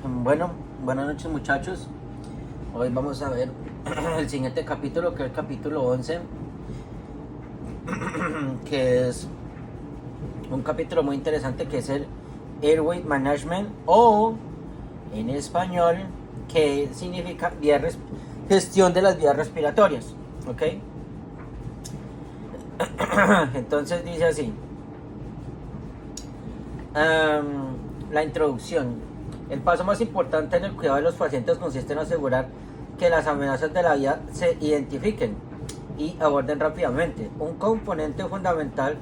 Bueno, buenas noches muchachos. Hoy vamos a ver el siguiente capítulo, que es el capítulo 11, que es un capítulo muy interesante, que es el Airway Management, o en español, que significa gestión de las vías respiratorias. ¿Ok? Entonces dice así. La introducción. El paso más importante en el cuidado de los pacientes consiste en asegurar que las amenazas de la vida se identifiquen y aborden rápidamente. Un componente fundamental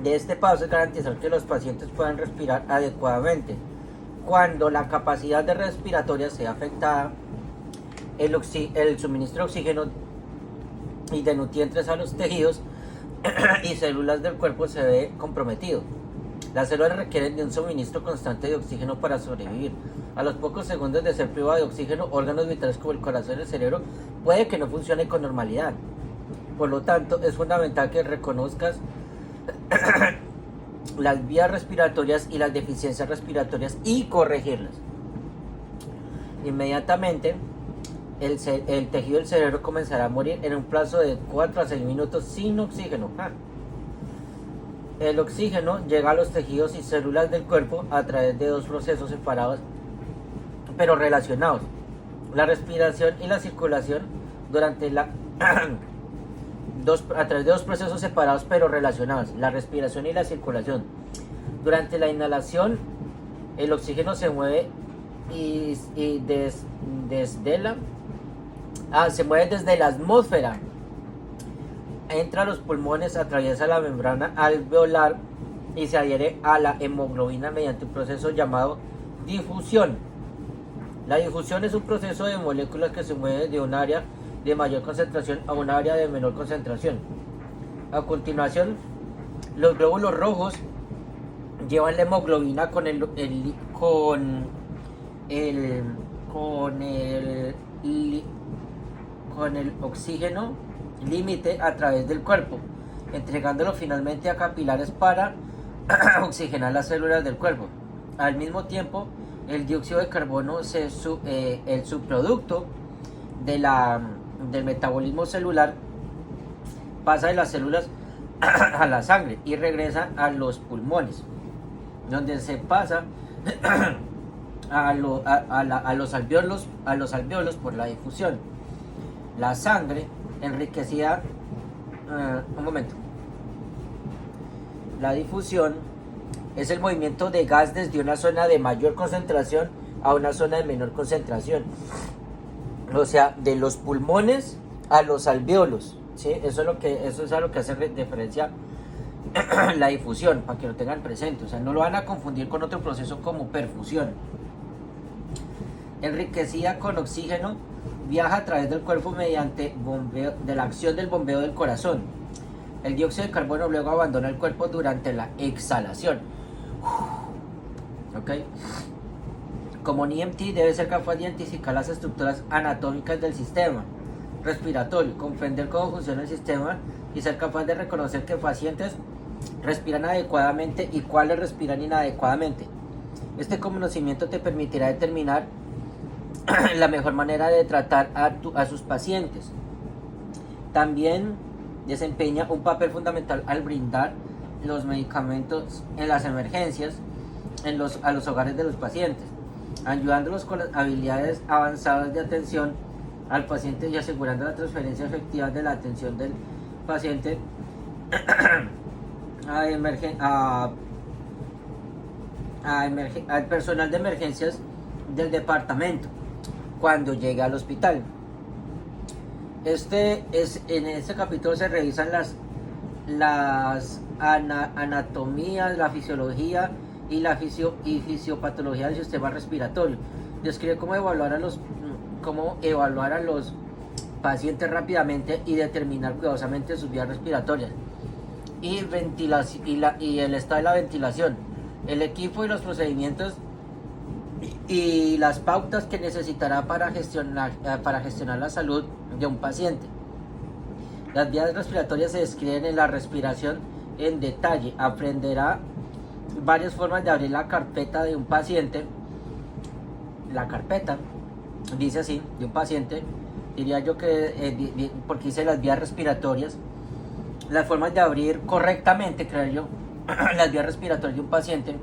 de este paso es garantizar que los pacientes puedan respirar adecuadamente. Cuando la capacidad de respiratoria sea afectada, el suministro de oxígeno y de nutrientes a los tejidos y células del cuerpo se ve comprometido. Las células requieren de un suministro constante de oxígeno para sobrevivir. A los pocos segundos de ser privado de oxígeno, órganos vitales como el corazón y el cerebro puede que no funcionen con normalidad. Por lo tanto, es fundamental que reconozcas las vías respiratorias y las deficiencias respiratorias y corregirlas. Inmediatamente, el tejido del cerebro comenzará a morir en un plazo de 4 a 6 minutos sin oxígeno. El oxígeno llega a los tejidos y células del cuerpo a través de dos procesos separados pero relacionados: la respiración y la circulación. A través de dos procesos separados pero relacionados: la respiración y la circulación. Durante la inhalación, el oxígeno se mueve se mueve desde la atmósfera, entra a los pulmones, atraviesa la membrana alveolar y se adhiere a la hemoglobina mediante un proceso llamado difusión. La difusión es un proceso de moléculas que se mueven de un área de mayor concentración a un área de menor concentración. A continuación, los glóbulos rojos llevan la hemoglobina con el oxígeno límite a través del cuerpo, entregándolo finalmente a capilares para oxigenar las células del cuerpo. Al mismo tiempo, el dióxido de carbono, el subproducto del metabolismo celular, pasa de las células a la sangre y regresa a los pulmones, donde se pasa a los alvéolos por la difusión. La sangre enriquecida. La difusión es el movimiento de gas desde una zona de mayor concentración a una zona de menor concentración. O sea, de los pulmones a los alvéolos. ¿Sí? Eso es a lo que hace referencia la difusión, para que lo tengan presente. O sea, no lo van a confundir con otro proceso como perfusión. Enriquecida con oxígeno, viaja a través del cuerpo mediante la acción del bombeo del corazón. El dióxido de carbono luego abandona el cuerpo durante la exhalación. ¿Ok? Como un EMT debe ser capaz de identificar las estructuras anatómicas del sistema respiratorio, comprender cómo funciona el sistema y ser capaz de reconocer qué pacientes respiran adecuadamente y cuáles respiran inadecuadamente. Este conocimiento te permitirá determinar la mejor manera de tratar a sus pacientes. También desempeña un papel fundamental al brindar los medicamentos en las emergencias a los hogares de los pacientes, ayudándolos con las habilidades avanzadas de atención al paciente y asegurando la transferencia efectiva de la atención del paciente al personal de emergencias del departamento cuando llegue al hospital. En este capítulo se revisan las anatomías, la fisiología y fisiopatología del sistema respiratorio. Describe cómo evaluar a los pacientes rápidamente y determinar cuidadosamente sus vías respiratorias y el estado de la ventilación, el equipo y los procedimientos y las pautas que necesitará para gestionar la salud de un paciente. Las vías respiratorias se describen en la respiración en detalle. Aprenderá varias formas de abrir la carpeta de un paciente la carpeta dice así, de un paciente, diría yo que, porque dice las vías respiratorias, las formas de abrir correctamente, creo yo, las vías respiratorias de un paciente,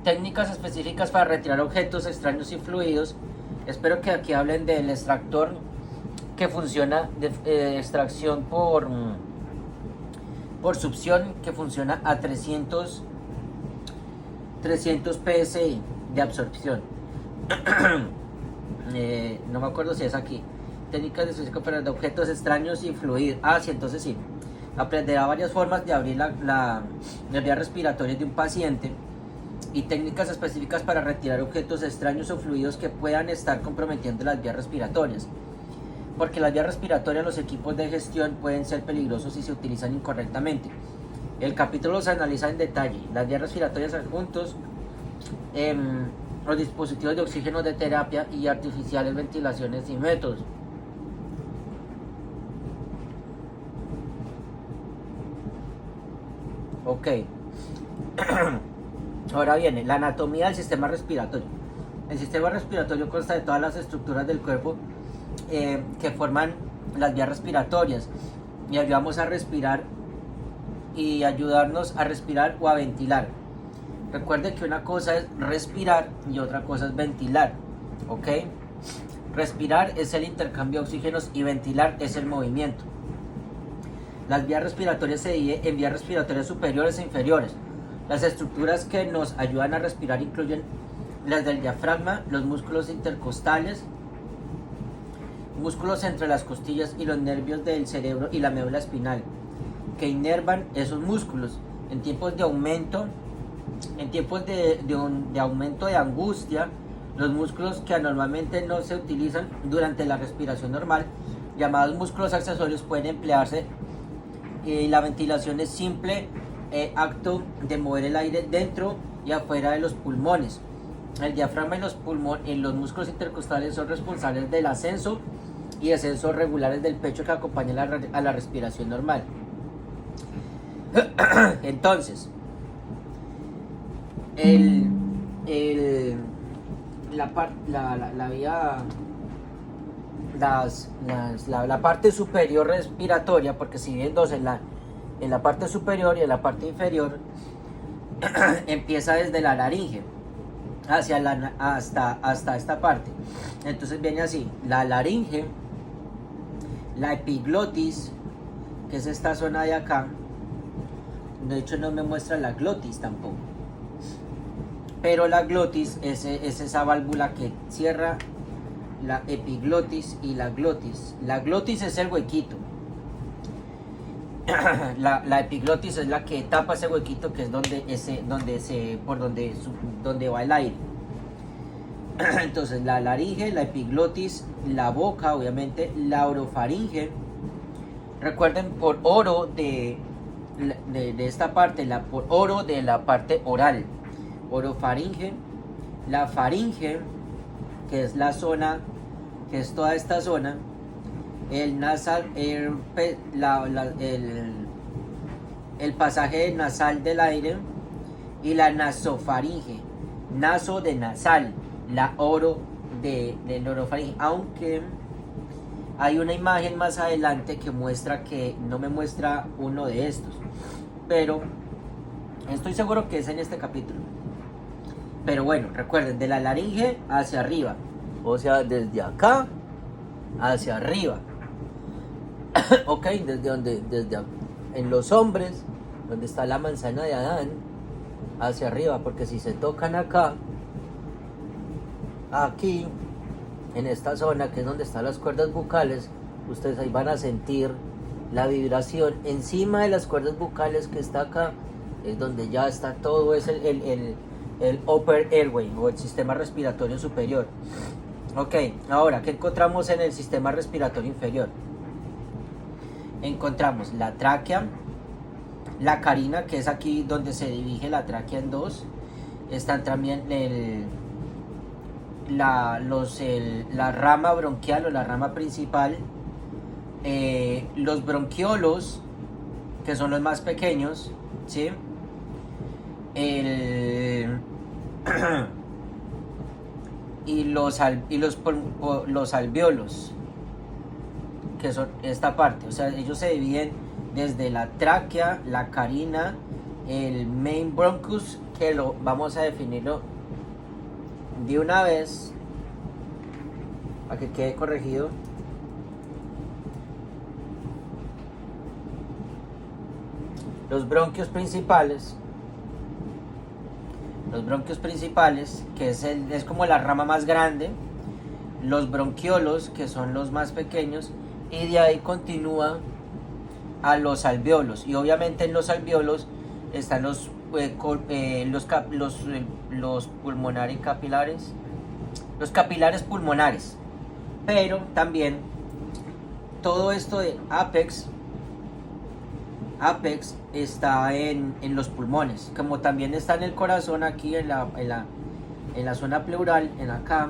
técnicas específicas para retirar objetos extraños y fluidos. Espero que aquí hablen del extractor que funciona de extracción por succión, que funciona a 300 psi de absorción. No me acuerdo si es aquí. Técnicas específicas para objetos extraños y fluidos. Sí, entonces sí. Aprenderá varias formas de abrir las vías respiratorias de un paciente y técnicas específicas para retirar objetos extraños o fluidos que puedan estar comprometiendo las vías respiratorias. Porque las vías respiratorias, los equipos de gestión pueden ser peligrosos si se utilizan incorrectamente. El capítulo los analiza en detalle. Las vías respiratorias adjuntos, los dispositivos de oxígeno de terapia y artificiales, ventilaciones y métodos. Ok. Ahora viene la anatomía del sistema respiratorio. El sistema respiratorio consta de todas las estructuras del cuerpo que forman las vías respiratorias y ayudamos a respirar y ayudarnos a respirar o a ventilar. Recuerde que una cosa es respirar y otra cosa es ventilar, ¿ok? Respirar es el intercambio de oxígenos y ventilar es el movimiento. Las vías respiratorias se dividen en vías respiratorias superiores e inferiores. Las estructuras que nos ayudan a respirar incluyen las del diafragma, los músculos intercostales, músculos entre las costillas y los nervios del cerebro y la médula espinal, que inervan esos músculos. En tiempos de aumento, de aumento de angustia, los músculos que anormalmente no se utilizan durante la respiración normal, llamados músculos accesorios, pueden emplearse. Y la ventilación es simple acto de mover el aire dentro y afuera de los pulmones. El diafragma y los músculos intercostales son responsables del ascenso y descenso regulares del pecho que acompañan a la respiración normal. Entonces, la parte superior respiratoria, porque si bien dos en la parte superior y en la parte inferior, empieza desde la laringe hasta esta parte. Entonces viene así: la laringe, la epiglotis, que es esta zona de acá. De hecho no me muestra la glotis tampoco, pero la glotis es esa válvula que cierra la epiglotis y la glotis. La glotis es el huequito. La epiglotis es la que tapa ese huequito, que es donde va el aire. Entonces la laringe, la epiglotis, la boca, obviamente, la orofaringe. Recuerden, por oro de esta parte, por oro de la parte oral. Orofaringe, la faringe, que es la zona, que es toda esta zona, el nasal, el pasaje nasal del aire, y la nasofaringe, naso de nasal, la oro de orofaringe, aunque hay una imagen más adelante que muestra que no me muestra uno de estos, pero estoy seguro que es en este capítulo. Pero bueno, recuerden, de la laringe hacia arriba, o sea, desde acá hacia arriba. Ok, en los hombres, donde está la manzana de Adán, hacia arriba, porque si se tocan acá, aquí, en esta zona que es donde están las cuerdas bucales, ustedes ahí van a sentir la vibración encima de las cuerdas bucales, que está acá, es donde ya está todo, es el upper airway, o el sistema respiratorio superior. Ok, ahora, ¿qué encontramos en el sistema respiratorio inferior? Encontramos la tráquea, la carina, que es aquí donde se divide la tráquea en dos. Están también la rama bronquial o la rama principal, los bronquiolos, que son los más pequeños, ¿sí? y los alvéolos, que son esta parte. O sea, ellos se dividen desde la tráquea, la carina, el main bronchus, que lo vamos a definirlo de una vez para que quede corregido. Los bronquios principales, que es como la rama más grande, los bronquiolos, que son los más pequeños, y de ahí continúa a los alvéolos. Y obviamente en los alvéolos están los pulmonares capilares, los capilares pulmonares. Pero también todo esto de apex está en los pulmones, como también está en el corazón, aquí en la zona pleural, en acá,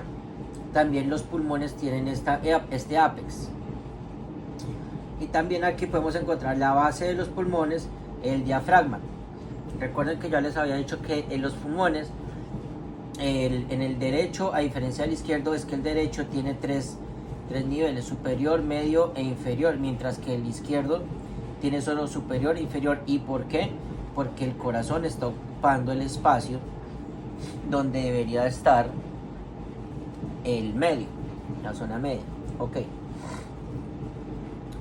también los pulmones tienen este apex. Y también aquí podemos encontrar la base de los pulmones, el diafragma. Recuerden que ya les había dicho que en los pulmones, en el derecho, a diferencia del izquierdo, es que el derecho tiene tres niveles: superior, medio e inferior, mientras que el izquierdo tiene solo superior e inferior. ¿Y por qué? Porque el corazón está ocupando el espacio donde debería estar el medio, la zona media. Ok.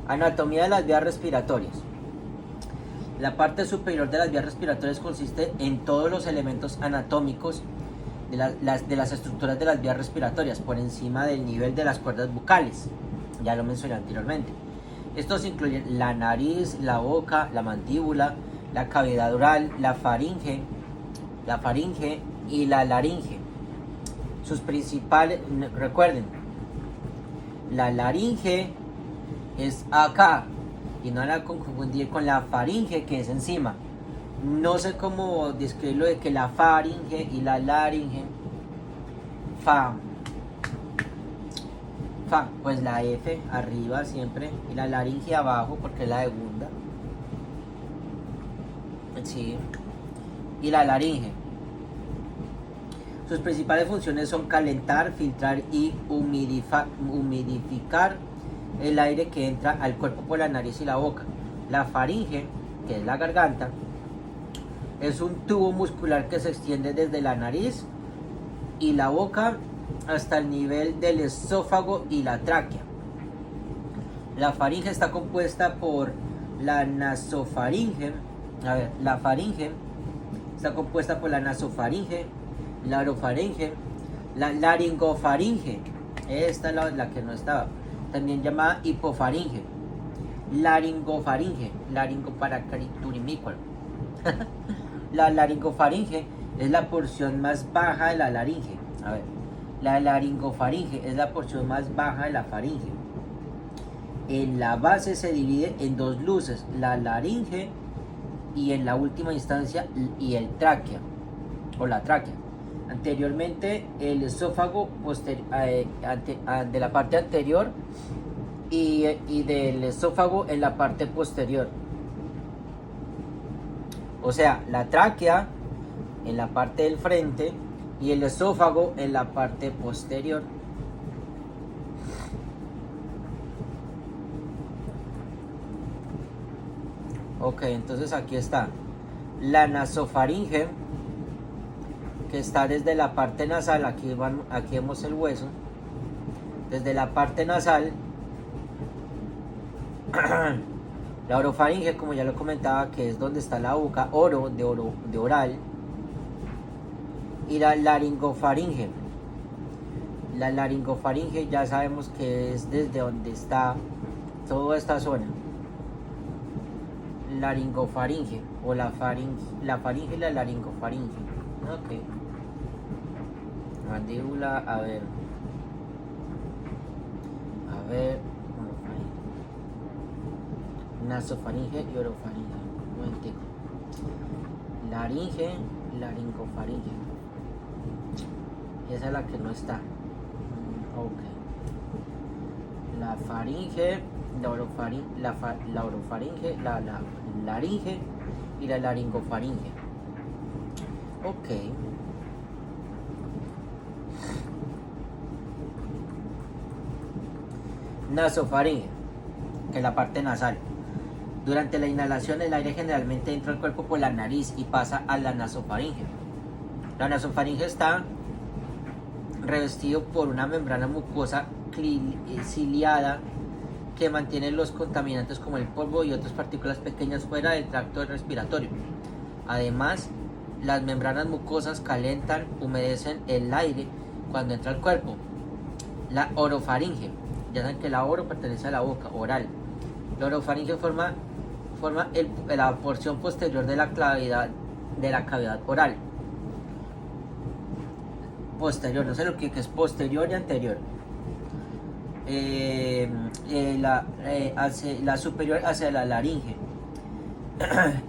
Anatomía de las vías respiratorias. La parte superior de las vías respiratorias consiste en todos los elementos anatómicos de las estructuras de las vías respiratorias, por encima del nivel de las cuerdas bucales. Ya lo mencioné anteriormente. Estos incluyen la nariz, la boca, la mandíbula, la cavidad oral, la faringe y la laringe. Sus principales, recuerden, la laringe es acá y no la confundir con la faringe, que es encima. No sé cómo describirlo de que la faringe y la laringe, pues la F arriba siempre y la laringe abajo porque es la segunda. Sí. Y la laringe. Sus principales funciones son calentar, filtrar y humidificar el aire que entra al cuerpo por la nariz y la boca. La faringe, que es la garganta, es un tubo muscular que se extiende desde la nariz y la boca hasta el nivel del esófago y la tráquea. La faringe está compuesta por la nasofaringe. La faringe está compuesta por la nasofaringe, la orofaringe, la laringofaringe. Esta es la que no estaba. También llamada hipofaringe. Laringofaringe. Laringoparacturimicual. La laringofaringe es la porción más baja de la laringe. La laringofaringe es la porción más baja de la faringe. En la base se divide en dos luces, la laringe y en la última instancia y el tráquea o la tráquea. Anteriormente el esófago de la parte anterior y del esófago en la parte posterior. O sea, la tráquea en la parte del frente y el esófago en la parte posterior. Ok, entonces aquí está la nasofaringe, que está desde la parte nasal. Aquí vemos el hueso. Desde la parte nasal. La orofaringe, como ya lo comentaba, que es donde está la boca, de oral. Y la laringofaringe. La laringofaringe ya sabemos que es desde donde está toda esta zona. Laringofaringe o la faringe y la laringofaringe. Ok. Mandíbula, a ver, nasofaringe y orofaringe. Un momentico. Laringe, laringofaringe. Esa es la que no está. Ok. La faringe, la orofaringe, la laringe y la laringofaringe. Ok. nasofaringe, que es la parte nasal. Durante la inhalación el aire generalmente entra al cuerpo por la nariz y pasa a la nasofaringe. La nasofaringe está revestido por una membrana mucosa ciliada que mantiene los contaminantes como el polvo y otras partículas pequeñas fuera del tracto respiratorio. Además, las membranas mucosas calentan, humedecen el aire cuando entra al cuerpo. La orofaringe, ya saben que la oro pertenece a la boca, oral. La orofaringe forma la porción posterior de la cavidad oral. Posterior, no sé lo que es posterior y anterior. La superior hacia la laringe.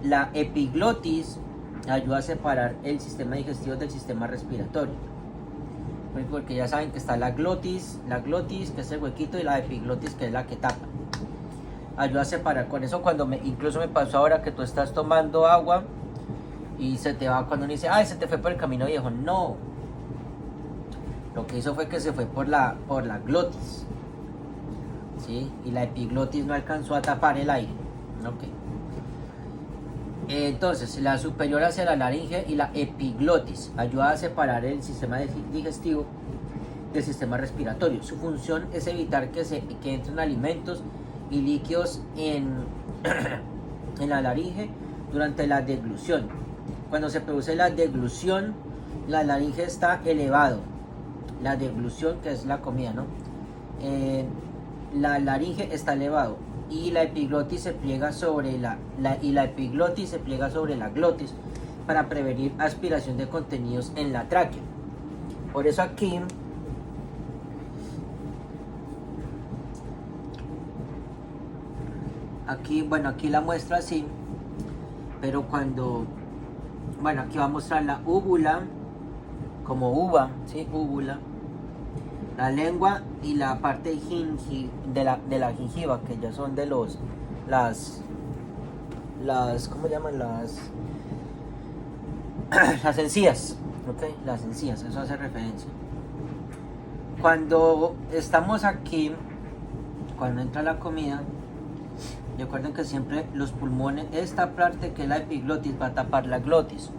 La epiglotis ayuda a separar el sistema digestivo del sistema respiratorio, porque ya saben que está la glotis que es el huequito, y la epiglotis que es la que tapa. Ayuda a separar. Con eso incluso me pasó ahora que tú estás tomando agua y se te va, cuando uno dice, ay, se te fue por el camino viejo. No, lo que hizo fue que se fue por la glotis, ¿sí? Y la epiglotis no alcanzó a tapar el aire. Okay. Entonces, la superior hacia la laringe y la epiglotis ayuda a separar el sistema digestivo del sistema respiratorio. Su función es evitar que entren alimentos y líquidos en la laringe durante la deglución. Cuando se produce la deglución, la laringe está elevado. La deglución, que es la comida, ¿no? La laringe está elevado y la epiglotis se pliega sobre la glotis para prevenir aspiración de contenidos en la tráquea. Por eso aquí la muestra así, pero aquí va a mostrar la úvula como uva, ¿sí? Úvula, la lengua y la parte de la gingiva, que ya son de las ¿cómo llaman? Las encías, ¿ok? Las encías, eso hace referencia. Cuando estamos aquí, cuando entra la comida, recuerden que siempre los pulmones, esta parte que es la epiglotis, va a tapar la glotis.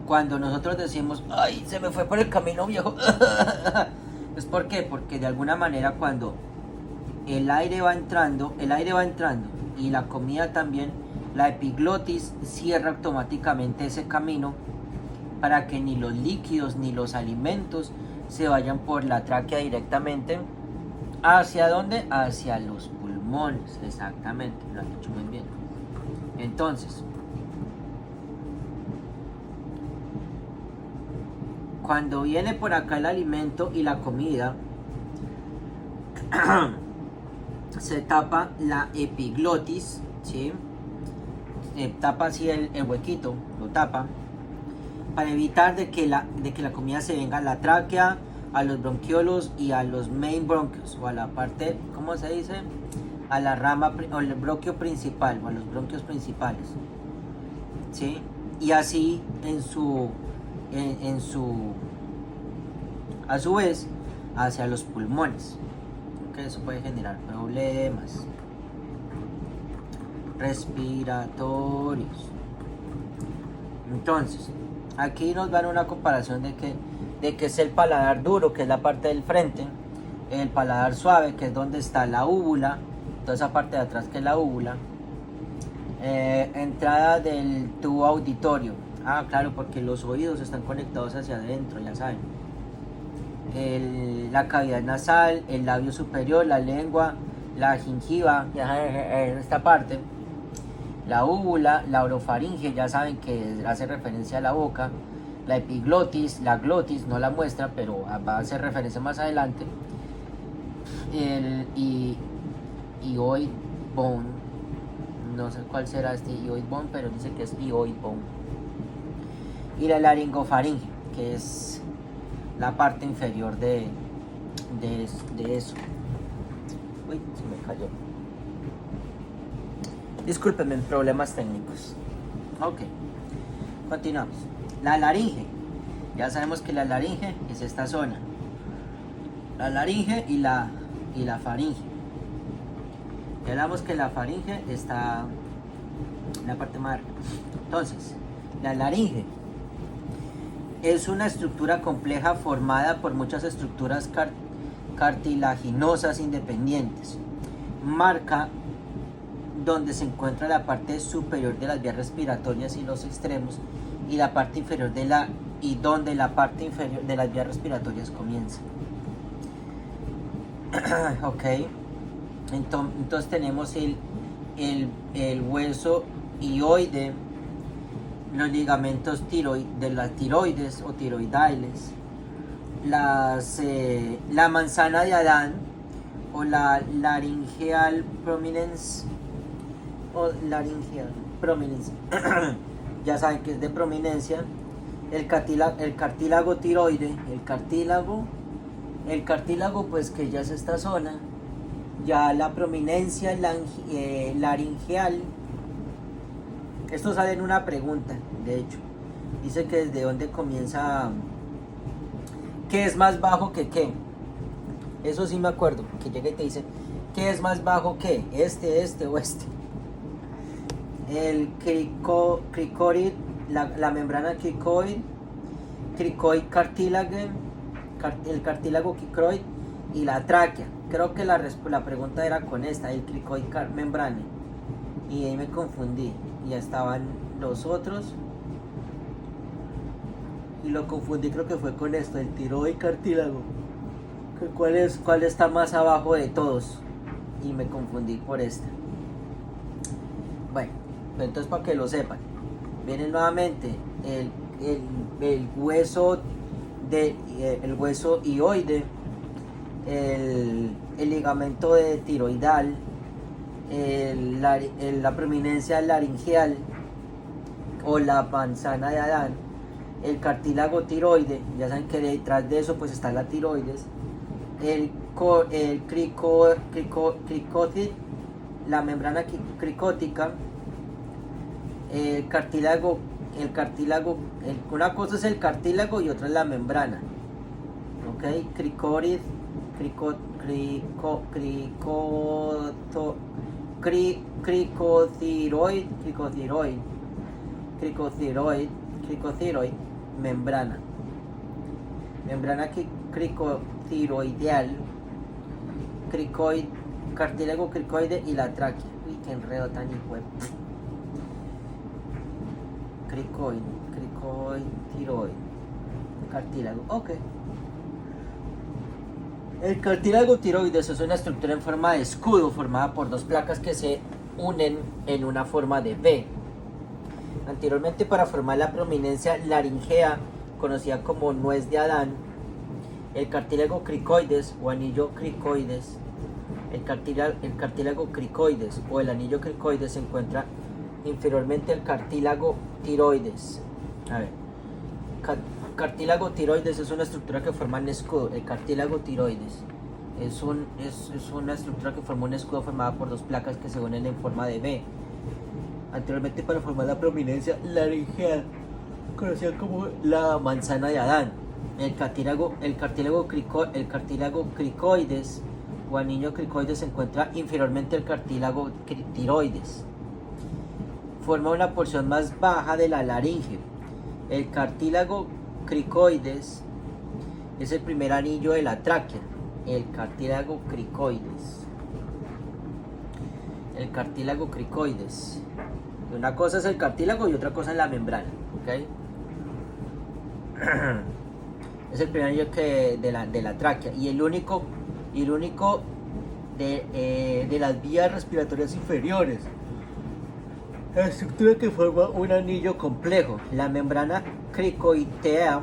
Cuando nosotros decimos, ay, se me fue por el camino viejo, ¿es por qué? Porque de alguna manera cuando el aire va entrando y la comida también, la epiglotis cierra automáticamente ese camino para que ni los líquidos ni los alimentos se vayan por la tráquea directamente. ¿Hacia dónde? Hacia los pulmones, exactamente, lo han dicho muy bien. Entonces, cuando viene por acá el alimento y la comida, se tapa la epiglotis, ¿sí? Se tapa así el huequito, lo tapa, para evitar de que la comida se venga a la tráquea, a los bronquiolos y a los main bronquios, o a la parte, ¿cómo se dice? A la rama, o el bronquio principal, o a los bronquios principales, ¿sí? Y así a su vez hacia los pulmones, que eso puede generar problemas respiratorios. Entonces, aquí nos dan una comparación de que es el paladar duro, que es la parte del frente, el paladar suave, que es donde está la úvula, toda esa parte de atrás que es la úvula, entrada del tubo auditorio. Claro, porque los oídos están conectados hacia adentro, ya saben. La cavidad nasal, el labio superior, la lengua, la gingiva, en esta parte, la úvula, la orofaringe, ya saben que hace referencia a la boca, la epiglotis, la glotis, no la muestra, pero va a hacer referencia más adelante, el hyoid bone, no sé cuál será este hyoid bone, pero dice que es hyoid bone, y la laringofaringe, que es la parte inferior de eso. Uy, se me cayó. Discúlpenme, problemas técnicos. Ok, continuamos. La laringe. Ya sabemos que la laringe es esta zona. La laringe y la faringe. Ya hablamos que la faringe está en la parte más arriba. Entonces, la laringe es una estructura compleja formada por muchas estructuras cartilaginosas independientes. Marca donde se encuentra la parte superior de las vías respiratorias y los extremos, y la parte inferior donde la parte inferior de las vías respiratorias comienza. Ok, entonces tenemos el hueso hioide, los ligamentos de las tiroides o tiroidales, la manzana de Adán o la laryngeal prominence ya saben que es de prominencia, el cartílago tiroide, el cartílago pues que ya es esta zona, ya la prominencia laringeal. Esto sale en una pregunta, de hecho, dice que desde dónde comienza, ¿qué es más bajo que qué? Eso sí me acuerdo, que llega y te dice, ¿qué es más bajo que? Este o este. El cricoid, la membrana cricoid cartílago, el cartílago cricoid y la tráquea. Creo que la pregunta era con esta, el cricoid membrana, y ahí me confundí. Ya estaban los otros y lo confundí, creo que fue con esto, el tiroid cartílago. ¿Cuál está más abajo de todos? Y me confundí por esta. Bueno, entonces para que lo sepan, viene nuevamente el hueso el hueso hioide, el ligamento de tiroidal, la prominencia laringeal o la manzana de Adán, el cartílago tiroide, ya saben que detrás de eso pues está la tiroides, el cricótid, la membrana cricótica, el cartílago, una cosa es el cartílago y otra es la membrana, ok, cricoid, cricotiroid, membrana cricotiroideal, cartílago cricoide y la tráquea. Uy, qué enredo tan hijo. Cricotiroid, cartílago, ok. El cartílago tiroides es una estructura en forma de escudo formada por dos placas que se unen en una forma de V. Anteriormente, para formar la prominencia laringea, conocida como nuez de Adán, el cartílago cricoides o anillo cricoides, el cartílago cricoides o el anillo cricoides se encuentra inferiormente al cartílago tiroides. A ver, cartílago tiroides es una estructura que forma un escudo. El cartílago tiroides es una estructura que forma un escudo formada por dos placas que se unen en forma de V. Anteriormente, para formar la prominencia laringeal, conocida como la manzana de Adán, el cartílago cricoides o anillo cricoides se encuentra inferiormente al cartílago tiroides. Forma una porción más baja de la laringe. El cartílago cricoides es el primer anillo de la tráquea. El cartílago cricoides. Una cosa es el cartílago y otra cosa es la membrana, ¿okay? Es el primer anillo de la tráquea y el único de las vías respiratorias inferiores. La estructura que forma un anillo complejo. La membrana cricoidea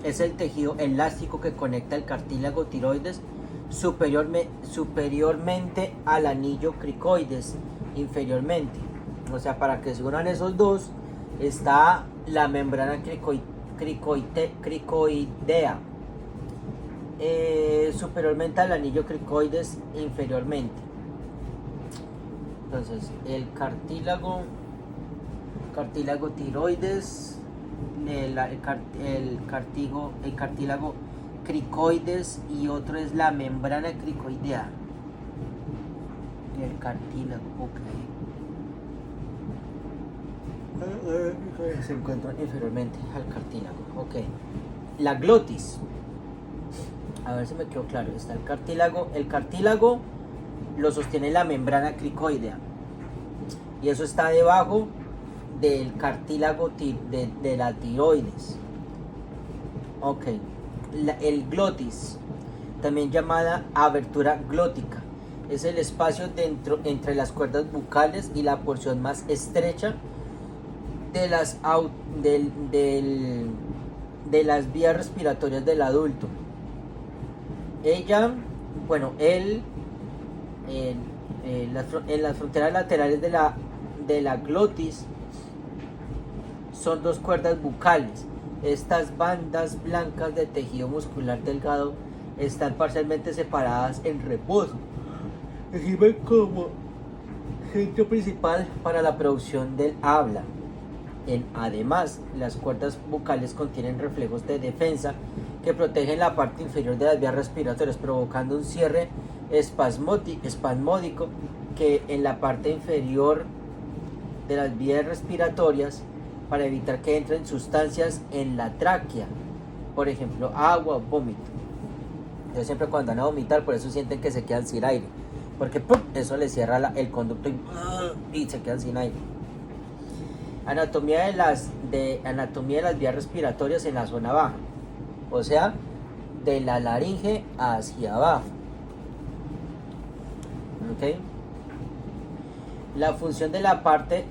es el tejido elástico que conecta el cartílago tiroides superiormente al anillo cricoides inferiormente. O sea, para que se unan esos dos, está la membrana cricoidea superiormente al anillo cricoides inferiormente. Entonces, el cartílago tiroides, el cartílago cricoides y otro es la membrana cricoidea. El cartílago, ok. Se encuentra inferiormente al cartílago, ok. La glotis. A ver si me quedó claro. Está el cartílago. El cartílago lo sostiene la membrana cricoidea. Y eso está debajo del cartílago de la tiroides. Ok. El glotis, también llamada abertura glótica, es el espacio entre las cuerdas bucales y la porción más estrecha de las vías respiratorias del adulto. En las fronteras laterales de la glotis son dos cuerdas bucales. Estas bandas blancas de tejido muscular delgado están parcialmente separadas en reposo. Sirven como centro principal para la producción del habla. Además, las cuerdas bucales contienen reflejos de defensa que protegen la parte inferior de las vías respiratorias, provocando un cierre espasmódico que en la parte inferior de las vías respiratorias, para evitar que entren sustancias en la tráquea, por ejemplo agua o vómito. Yo siempre cuando van a vomitar, por eso sienten que se quedan sin aire, porque ¡pum!, eso les cierra el conducto y se quedan sin aire. Anatomía de las vías respiratorias en la zona baja, o sea, de la laringe hacia abajo. ¿Okay? La función de la parte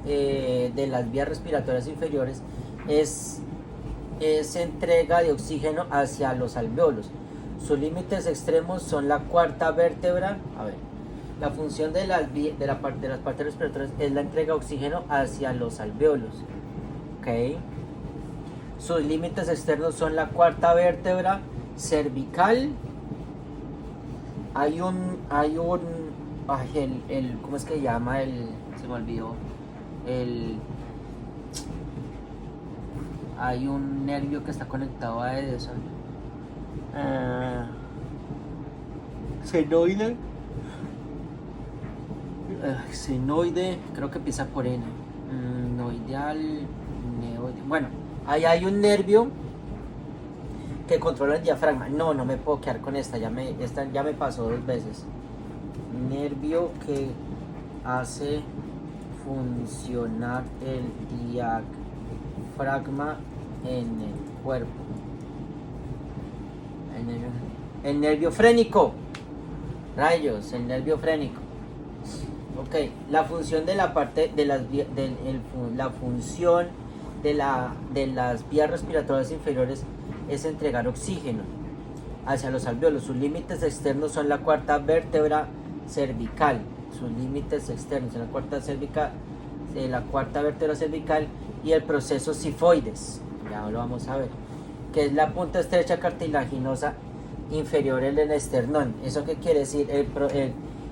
de las vías respiratorias inferiores es entrega de oxígeno hacia los alvéolos. Sus límites extremos son la cuarta vértebra. La función de las partes respiratorias es la entrega de oxígeno hacia los alvéolos. Okay. Sus límites externos son la cuarta vértebra cervical. ¿Cómo es que se llama? Se me olvidó. Hay un nervio que está conectado a eso. Senoide. Senoide, creo que empieza por N. Noideal. Neoide. Bueno, ahí hay un nervio que controla el diafragma. No me puedo quedar con esta ya me pasó 2 veces. Nervio que hace funcionar el diafragma en el cuerpo. El nervio frénico. Rayos, el nervio frénico. Ok, la función de la parte de la función de las vías respiratorias inferiores es entregar oxígeno hacia los alvéolos. Sus límites externos son la cuarta vértebra cervical. La cuarta vértebra cervical y el proceso sifoides, ya lo vamos a ver, que es la punta estrecha cartilaginosa inferior en el esternón. ¿Eso qué quiere decir? El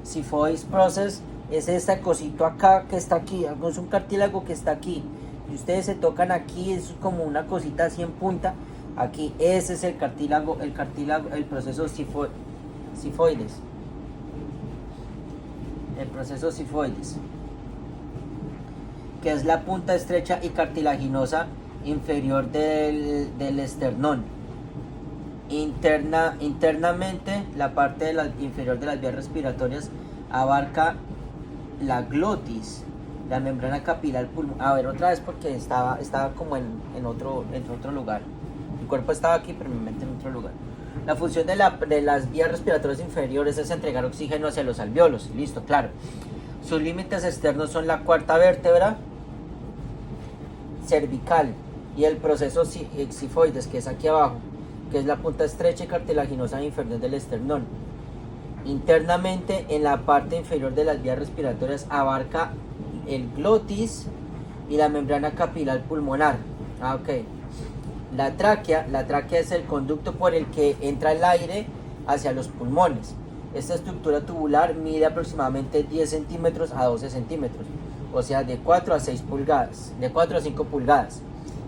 sifoides process es este cosito acá que está aquí, es un cartílago que está aquí, y ustedes se tocan aquí, es como una cosita así en punta, aquí, ese es el cartílago, el proceso sifoides. El proceso sifoides, que es la punta estrecha y cartilaginosa inferior del esternón. Internamente, la parte inferior de las vías respiratorias abarca la glotis, la membrana capilar pulmonar. A ver, otra vez porque estaba como en otro lugar. Mi cuerpo estaba aquí, pero mi mente en otro lugar. La función de las vías respiratorias inferiores es entregar oxígeno hacia los alvéolos. Listo, claro. Sus límites externos son la cuarta vértebra cervical y el proceso sifoides, que es aquí abajo, que es la punta estrecha y cartilaginosa inferior del esternón. Internamente, en la parte inferior de las vías respiratorias abarca el glotis y la membrana capilar pulmonar. Ok. La tráquea es el conducto por el que entra el aire hacia los pulmones. Esta estructura tubular mide aproximadamente 10 centímetros a 12 centímetros, o sea, de 4 a 5 pulgadas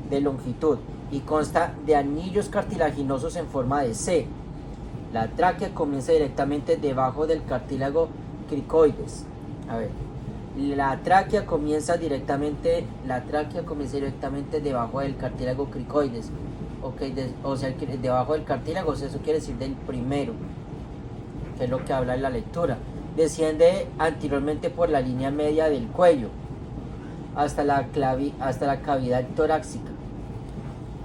de longitud, y consta de anillos cartilaginosos en forma de C. La tráquea comienza directamente debajo del cartílago cricoides. A ver, la tráquea comienza directamente debajo del cartílago cricoides. Okay, o sea, debajo del cartílago, eso quiere decir del primero, que es lo que habla en la lectura. Desciende anteriormente por la línea media del cuello hasta la cavidad torácica.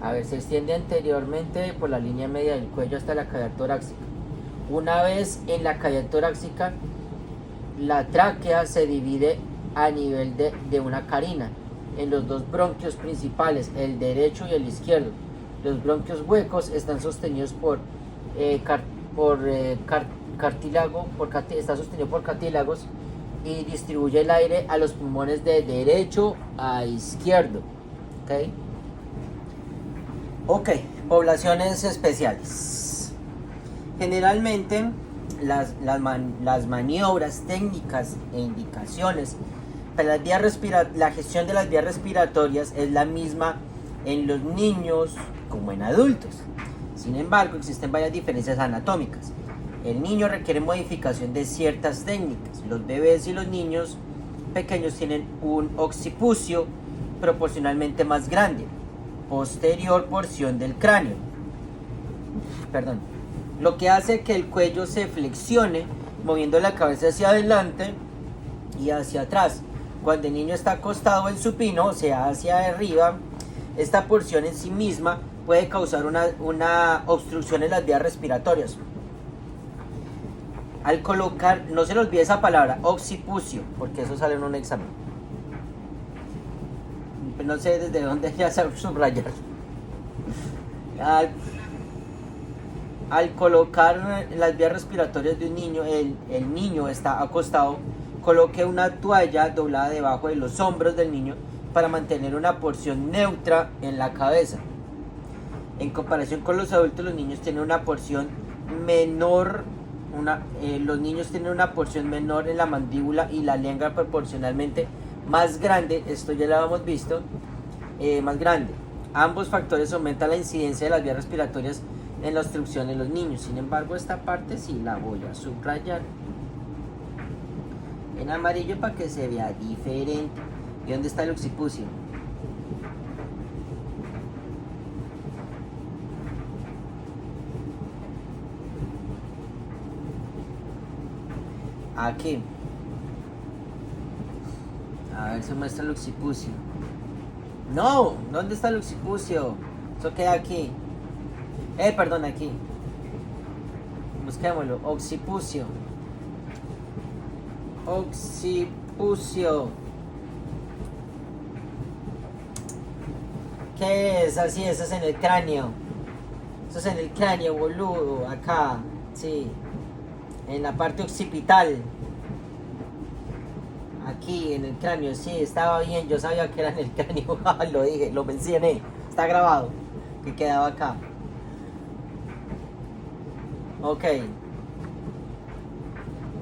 A ver, se extiende anteriormente por la línea media del cuello hasta la cavidad torácica. Una vez en la cavidad torácica, la tráquea se divide a nivel de una carina en los dos bronquios principales, el derecho y el izquierdo. Los bronquios huecos están sostenidos está sostenido por cartílagos y distribuye el aire a los pulmones de derecho a izquierdo. Ok, poblaciones especiales. Generalmente las maniobras técnicas e indicaciones para la gestión de las vías respiratorias es la misma en los niños como en adultos. Sin embargo, existen varias diferencias anatómicas. El niño requiere modificación de ciertas técnicas. Los bebés y los niños pequeños tienen un occipucio proporcionalmente más grande, posterior porción del cráneo. Lo que hace que el cuello se flexione, moviendo la cabeza hacia adelante y hacia atrás. Cuando el niño está acostado en supino, o sea, hacia arriba, esta porción en sí misma puede causar una obstrucción en las vías respiratorias. Al colocar, no se le olvide esa palabra, occipucio, porque eso sale en un examen. No sé desde dónde ya se subrayar. Al colocar las vías respiratorias de un niño, el niño está acostado, coloque una toalla doblada debajo de los hombros del niño para mantener una porción neutra en la cabeza. En comparación con los adultos, los niños tienen una porción menor. Los niños tienen una porción menor en la mandíbula y la lengua proporcionalmente más grande. Esto ya lo habíamos visto, más grande. Ambos factores aumentan la incidencia de las vías respiratorias en la obstrucción de los niños. Sin embargo, esta parte sí la voy a subrayar en amarillo para que se vea diferente. ¿Y dónde está el occipucio? Aquí. A ver, se muestra el occipucio. No, ¿dónde está el occipucio? Eso queda aquí. Perdón, aquí. Busquémoslo. Occipucio. Occipucio. ¿Qué es? Así, eso es en el cráneo. Eso es en el cráneo, boludo. Acá. Sí. En la parte occipital. Aquí, en el cráneo. Sí, estaba bien. Yo sabía que era en el cráneo. Lo dije, lo mencioné. Está grabado. Que quedaba acá. Ok.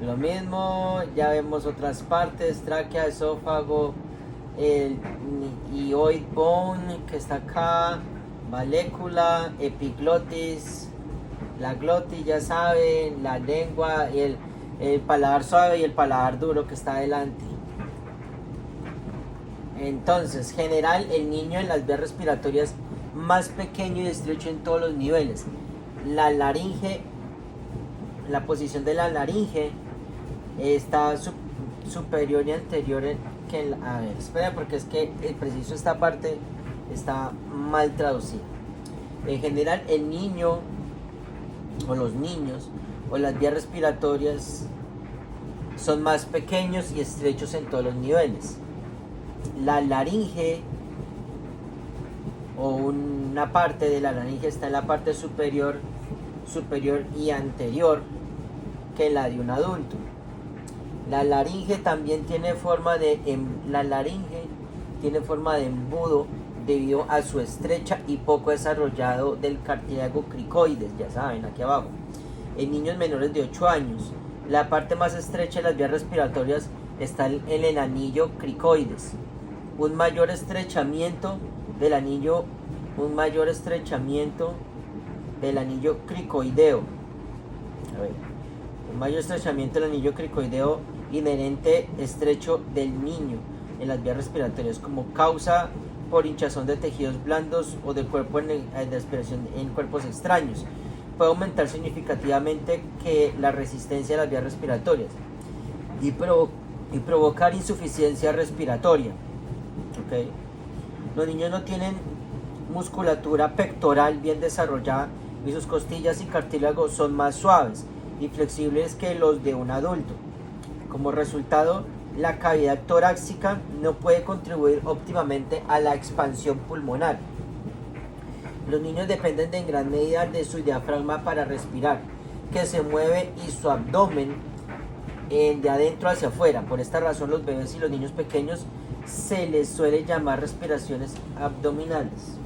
Lo mismo. Ya vemos otras partes. Tráquea, esófago. El hyoid bone que está acá. Valécula. Epiglotis. La glotis, ya saben, la lengua y el paladar suave y el paladar duro que está adelante. Entonces, general, el niño en las vías respiratorias más pequeño y estrecho en todos los niveles. La laringe, la posición de la laringe está superior y anterior a ver, espera, porque es que el preciso esta parte está mal traducida. En general, el niño o los niños o las vías respiratorias son más pequeños y estrechos en todos los niveles. La laringe o una parte de la laringe está en la parte superior y anterior que la de un adulto. La laringe también tiene forma de embudo debido a su estrecha y poco desarrollado del cartílago cricoides, ya saben, aquí abajo. En niños menores de 8 años, la parte más estrecha de las vías respiratorias está en el anillo cricoides. Un mayor estrechamiento del anillo cricoideo. A ver, Un mayor estrechamiento del anillo cricoideo inherente estrecho del niño en las vías respiratorias como causa por hinchazón de tejidos blandos o del cuerpo de respiración en cuerpos extraños. Puede aumentar significativamente que la resistencia de las vías respiratorias y provocar insuficiencia respiratoria. ¿Okay? Los niños no tienen musculatura pectoral bien desarrollada y sus costillas y cartílagos son más suaves y flexibles que los de un adulto. Como resultado, la cavidad torácica no puede contribuir óptimamente a la expansión pulmonar. Los niños dependen en gran medida de su diafragma para respirar, que se mueve, y su abdomen de adentro hacia afuera. Por esta razón, los bebés y los niños pequeños se les suele llamar respiraciones abdominales.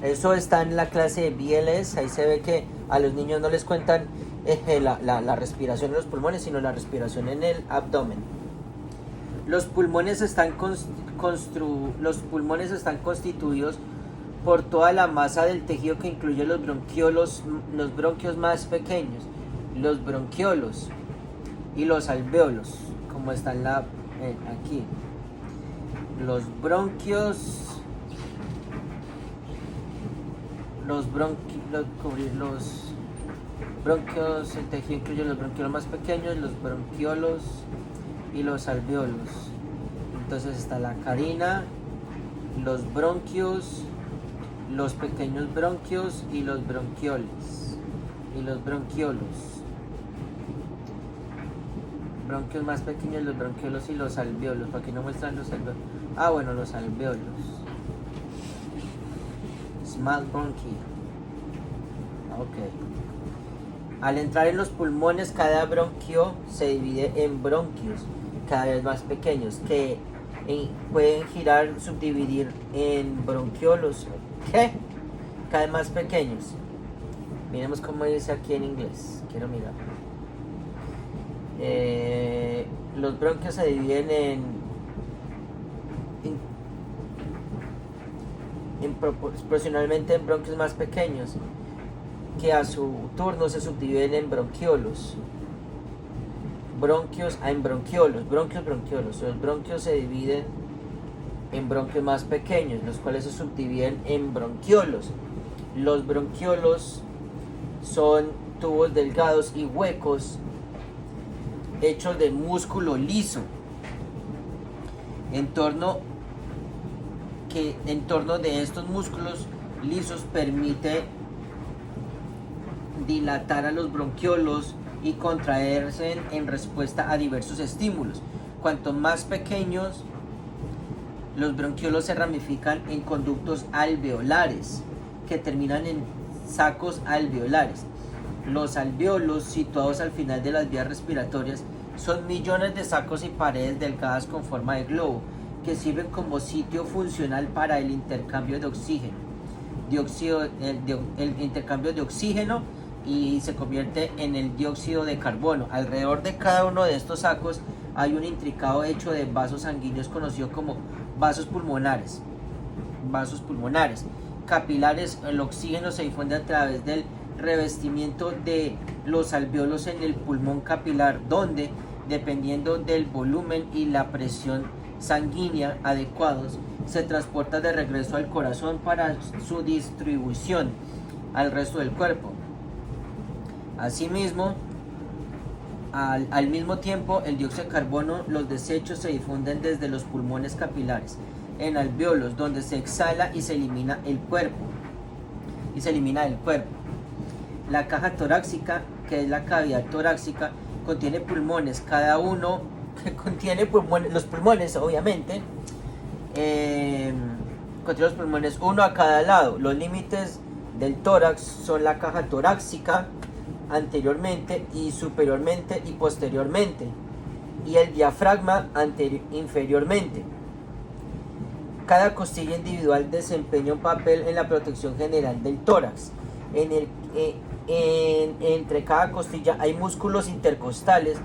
Eso está en la clase de BLS. Ahí se ve que a los niños no les cuentan la respiración en los pulmones, sino la respiración en el abdomen. Los pulmones están constituidos por toda la masa del tejido que incluye los bronquiolos, los bronquios más pequeños, los bronquiolos y los alvéolos, como está en aquí. Los bronquios, el tejido incluye los bronquiolos más pequeños, los bronquiolos y los alvéolos. Entonces está la carina, los bronquios, los pequeños bronquios y los bronquioles y los bronquiolos. Bronquios más pequeños, los bronquiolos y los alvéolos. ¿Para qué no muestran los alvéolos? Ah, bueno, los alvéolos. Small bronchi. Ok. Al entrar en los pulmones, cada bronquio se divide en bronquios cada vez más pequeños que pueden girar, subdividir en bronquiolos. ¿Qué? Cada vez más pequeños. Miremos cómo dice aquí en inglés. Quiero mirar. Los bronquios se dividen proporcionalmente en bronquios más pequeños, que a su turno se subdividen en bronquiolos. Bronquiolos. Los bronquios se dividen en bronquios más pequeños, los cuales se subdividen en bronquiolos. Los bronquiolos son tubos delgados y huecos hechos de músculo liso. En torno de estos músculos lisos permite dilatar a los bronquiolos y contraerse en respuesta a diversos estímulos. Cuanto más pequeños, los bronquiolos se ramifican en conductos alveolares que terminan en sacos alveolares. Los alvéolos, situados al final de las vías respiratorias, son millones de sacos y paredes delgadas con forma de globo que sirven como sitio funcional para el intercambio de oxígeno, el intercambio de oxígeno, y se convierte en el dióxido de carbono. Alrededor de cada uno de estos sacos hay un intricado hecho de vasos sanguíneos conocido como vasos pulmonares. Capilares. El oxígeno se difunde a través del revestimiento de los alvéolos en el pulmón capilar, donde, dependiendo del volumen y la presión sanguínea adecuados, se transporta de regreso al corazón para su distribución al resto del cuerpo. Asimismo, al mismo tiempo, el dióxido de carbono, los desechos se difunden desde los pulmones capilares en alvéolos, donde se exhala y se elimina el cuerpo. La caja torácica, que es la cavidad torácica, contiene pulmones, cada uno que contiene pulmones, los pulmones obviamente, contiene los pulmones uno a cada lado. Los límites del tórax son la caja torácica anteriormente y superiormente y posteriormente, y el diafragma inferiormente. Cada costilla individual desempeña un papel en la protección general del tórax. Entre cada costilla hay músculos intercostales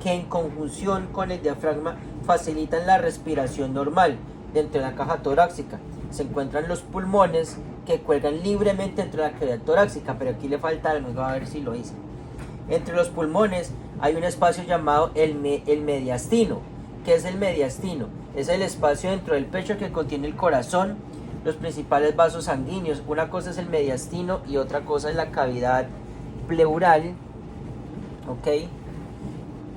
que, en conjunción con el diafragma, facilitan la respiración normal. Dentro de la caja torácica se encuentran los pulmones, que cuelgan libremente dentro de la cavidad torácica, pero aquí le falta algo, a ver si lo hice. Entre los pulmones hay un espacio llamado el mediastino. ¿Qué es el mediastino? Es el espacio dentro del pecho que contiene el corazón, los principales vasos sanguíneos. Una cosa es el mediastino y otra cosa es la cavidad pleural, ¿ok?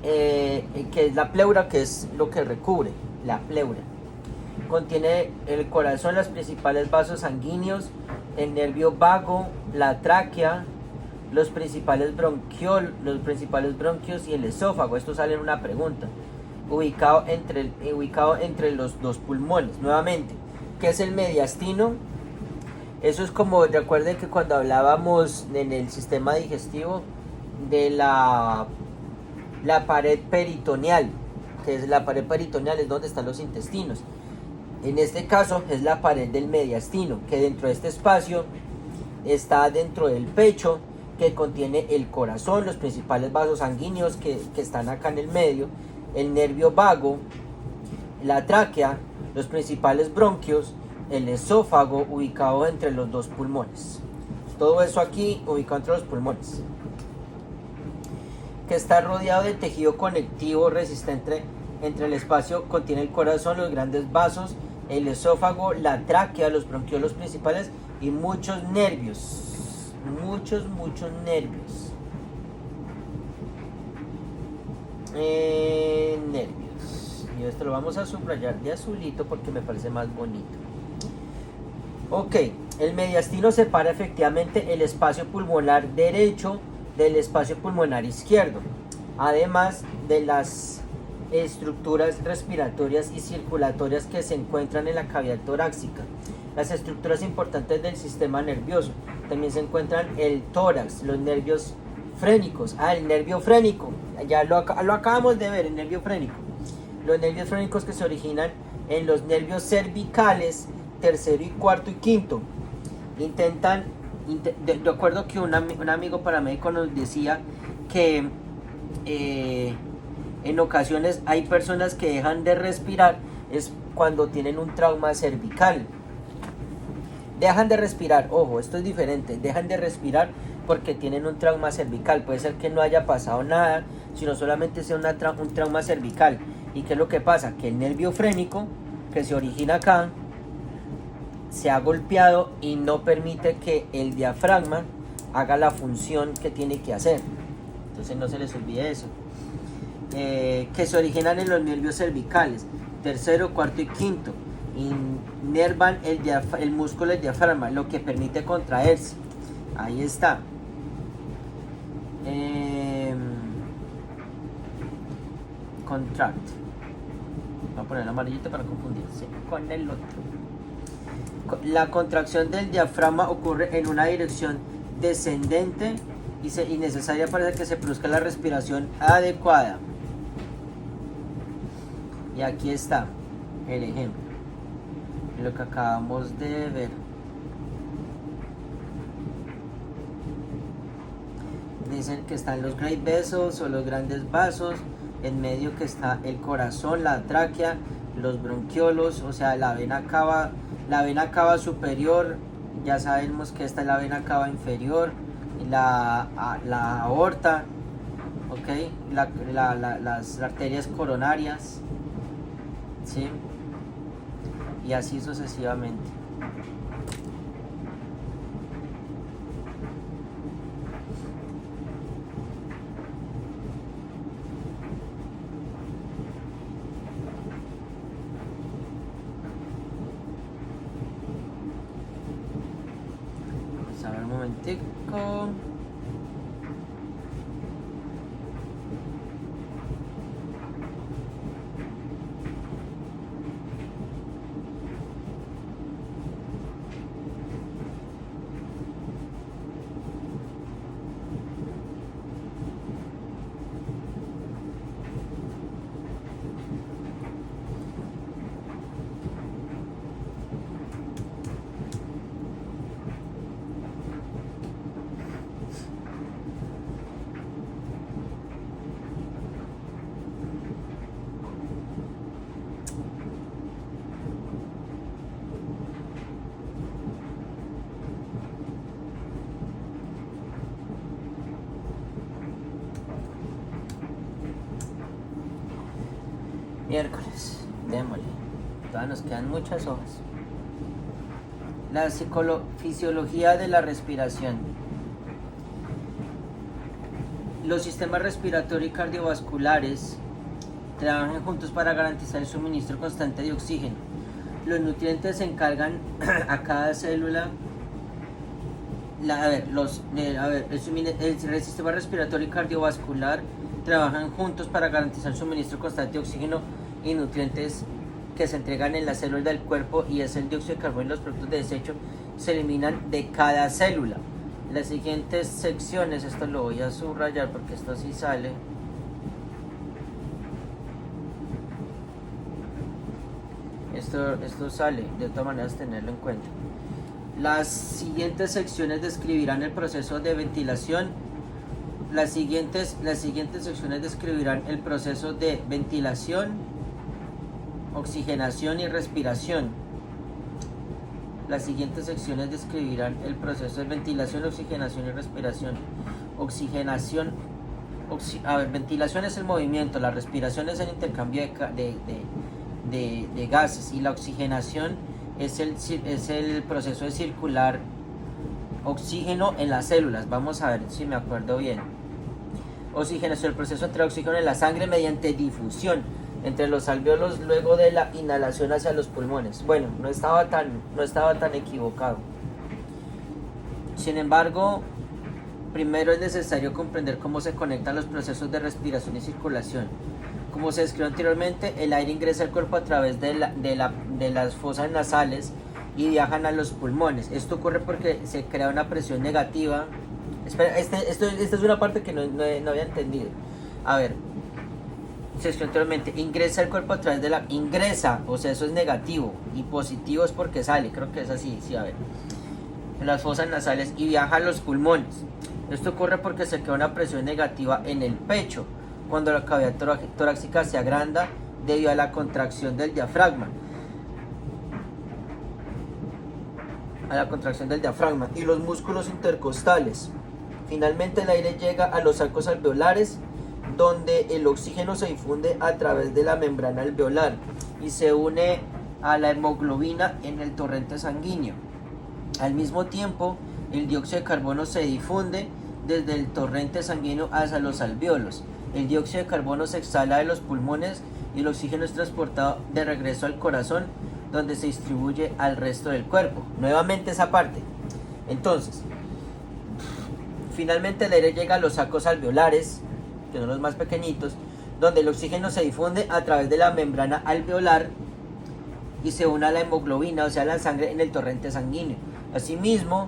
Que es la pleura, que es lo que recubre, la pleura. Contiene el corazón, los principales vasos sanguíneos, el nervio vago, la tráquea, los principales bronquios y el esófago. Esto sale en una pregunta. Ubicado entre los dos pulmones. Nuevamente, ¿qué es el mediastino? Eso es como, recuerden que cuando hablábamos en el sistema digestivo de la pared peritoneal, que es la pared peritoneal es donde están los intestinos. En este caso es la pared del mediastino, que dentro de este espacio está dentro del pecho, que contiene el corazón, los principales vasos sanguíneos que están acá en el medio, el nervio vago, la tráquea, los principales bronquios, el esófago ubicado entre los dos pulmones. Todo eso aquí ubicado entre los pulmones. Que está rodeado de tejido conectivo resistente entre el espacio, contiene el corazón, los grandes vasos, el esófago, la tráquea, los bronquiolos principales y muchos nervios. Muchos nervios. Nervios. Y esto lo vamos a subrayar de azulito porque me parece más bonito. Ok, el mediastino separa efectivamente el espacio pulmonar derecho del espacio pulmonar izquierdo, además de las estructuras respiratorias y circulatorias que se encuentran en la cavidad torácica. Las estructuras importantes del sistema nervioso también se encuentran el tórax, los nervios frénicos. El nervio frénico, ya lo acabamos de ver, el nervio frénico. Los nervios frénicos que se originan en los nervios cervicales, tercero y cuarto y quinto. De acuerdo que un amigo paramédico nos decía que en ocasiones hay personas que dejan de respirar es cuando tienen un trauma cervical. Dejan de respirar, ojo, esto es diferente, dejan de respirar porque tienen un trauma cervical. Puede ser que no haya pasado nada, sino solamente sea un trauma cervical. ¿Y qué es lo que pasa? Que el nervio frénico que se origina acá se ha golpeado y no permite que el diafragma haga la función que tiene que hacer. Entonces no se les olvide eso. Que se originan en los nervios cervicales, tercero, cuarto y quinto. Inervan el músculo del diafragma, lo que permite contraerse. Ahí está. Contract. Voy a poner el amarillito para confundirse con el otro. La contracción del diafragma ocurre en una dirección descendente y necesaria para que se produzca la respiración adecuada. Y aquí está el ejemplo, lo que acabamos de ver. Dicen que están los great vessels o los grandes vasos, en medio que está el corazón, la tráquea, los bronquiolos, o sea la vena cava superior, ya sabemos que esta es la vena cava inferior, la aorta, ok, las arterias coronarias, ¿sí? Y así sucesivamente. Vamos a ver un momentico. Miércoles, démosle. Todavía nos quedan muchas hojas. La fisiología de la respiración. Los sistemas respiratorio y cardiovasculares trabajan juntos para garantizar el suministro constante de oxígeno. Los nutrientes se encargan a cada célula. El sistema respiratorio y cardiovascular trabajan juntos para garantizar el suministro constante de oxígeno y nutrientes que se entregan en la célula del cuerpo, y es el dióxido de carbono y los productos de desecho se eliminan de cada célula. Las siguientes secciones, esto lo voy a subrayar porque esto sí sale. Esto sale, de todas maneras tenerlo en cuenta. Las siguientes secciones describirán el proceso de ventilación. Las siguientes secciones describirán el proceso de ventilación, oxigenación y respiración. Las siguientes secciones describirán el proceso de ventilación, oxigenación y respiración. Ventilación es el movimiento, la respiración es el intercambio de gases, y la oxigenación es el proceso de circular oxígeno en las células. Vamos a ver si me acuerdo bien. Oxigenación, el proceso entre oxígeno en la sangre mediante difusión entre los alvéolos luego de la inhalación hacia los pulmones. Bueno, no estaba tan equivocado. Sin embargo, primero es necesario comprender cómo se conectan los procesos de respiración y circulación. Como se describió anteriormente, el aire ingresa al cuerpo a través de las fosas nasales y viajan a los pulmones. Esto ocurre porque se crea una presión negativa. Espera, esta es una parte que no había entendido. A ver, se describió anteriormente, ingresa al cuerpo a través de la... Ingresa, o sea, eso es negativo, y positivo es porque sale, creo que es así, sí, a ver. En las fosas nasales y viaja a los pulmones. Esto ocurre porque se crea una presión negativa en el pecho, cuando la cavidad torácica se agranda debido a la contracción del diafragma. Y los músculos intercostales. Finalmente el aire llega a los arcos alveolares, donde el oxígeno se difunde a través de la membrana alveolar y se une a la hemoglobina en el torrente sanguíneo. Al mismo tiempo, el dióxido de carbono se difunde desde el torrente sanguíneo hacia los alvéolos. El dióxido de carbono se exhala de los pulmones y el oxígeno es transportado de regreso al corazón, donde se distribuye al resto del cuerpo. Nuevamente esa parte. Entonces, finalmente el aire llega a los sacos alveolares, que son los más pequeñitos, donde el oxígeno se difunde a través de la membrana alveolar y se une a la hemoglobina, o sea, la sangre, en el torrente sanguíneo. Asimismo,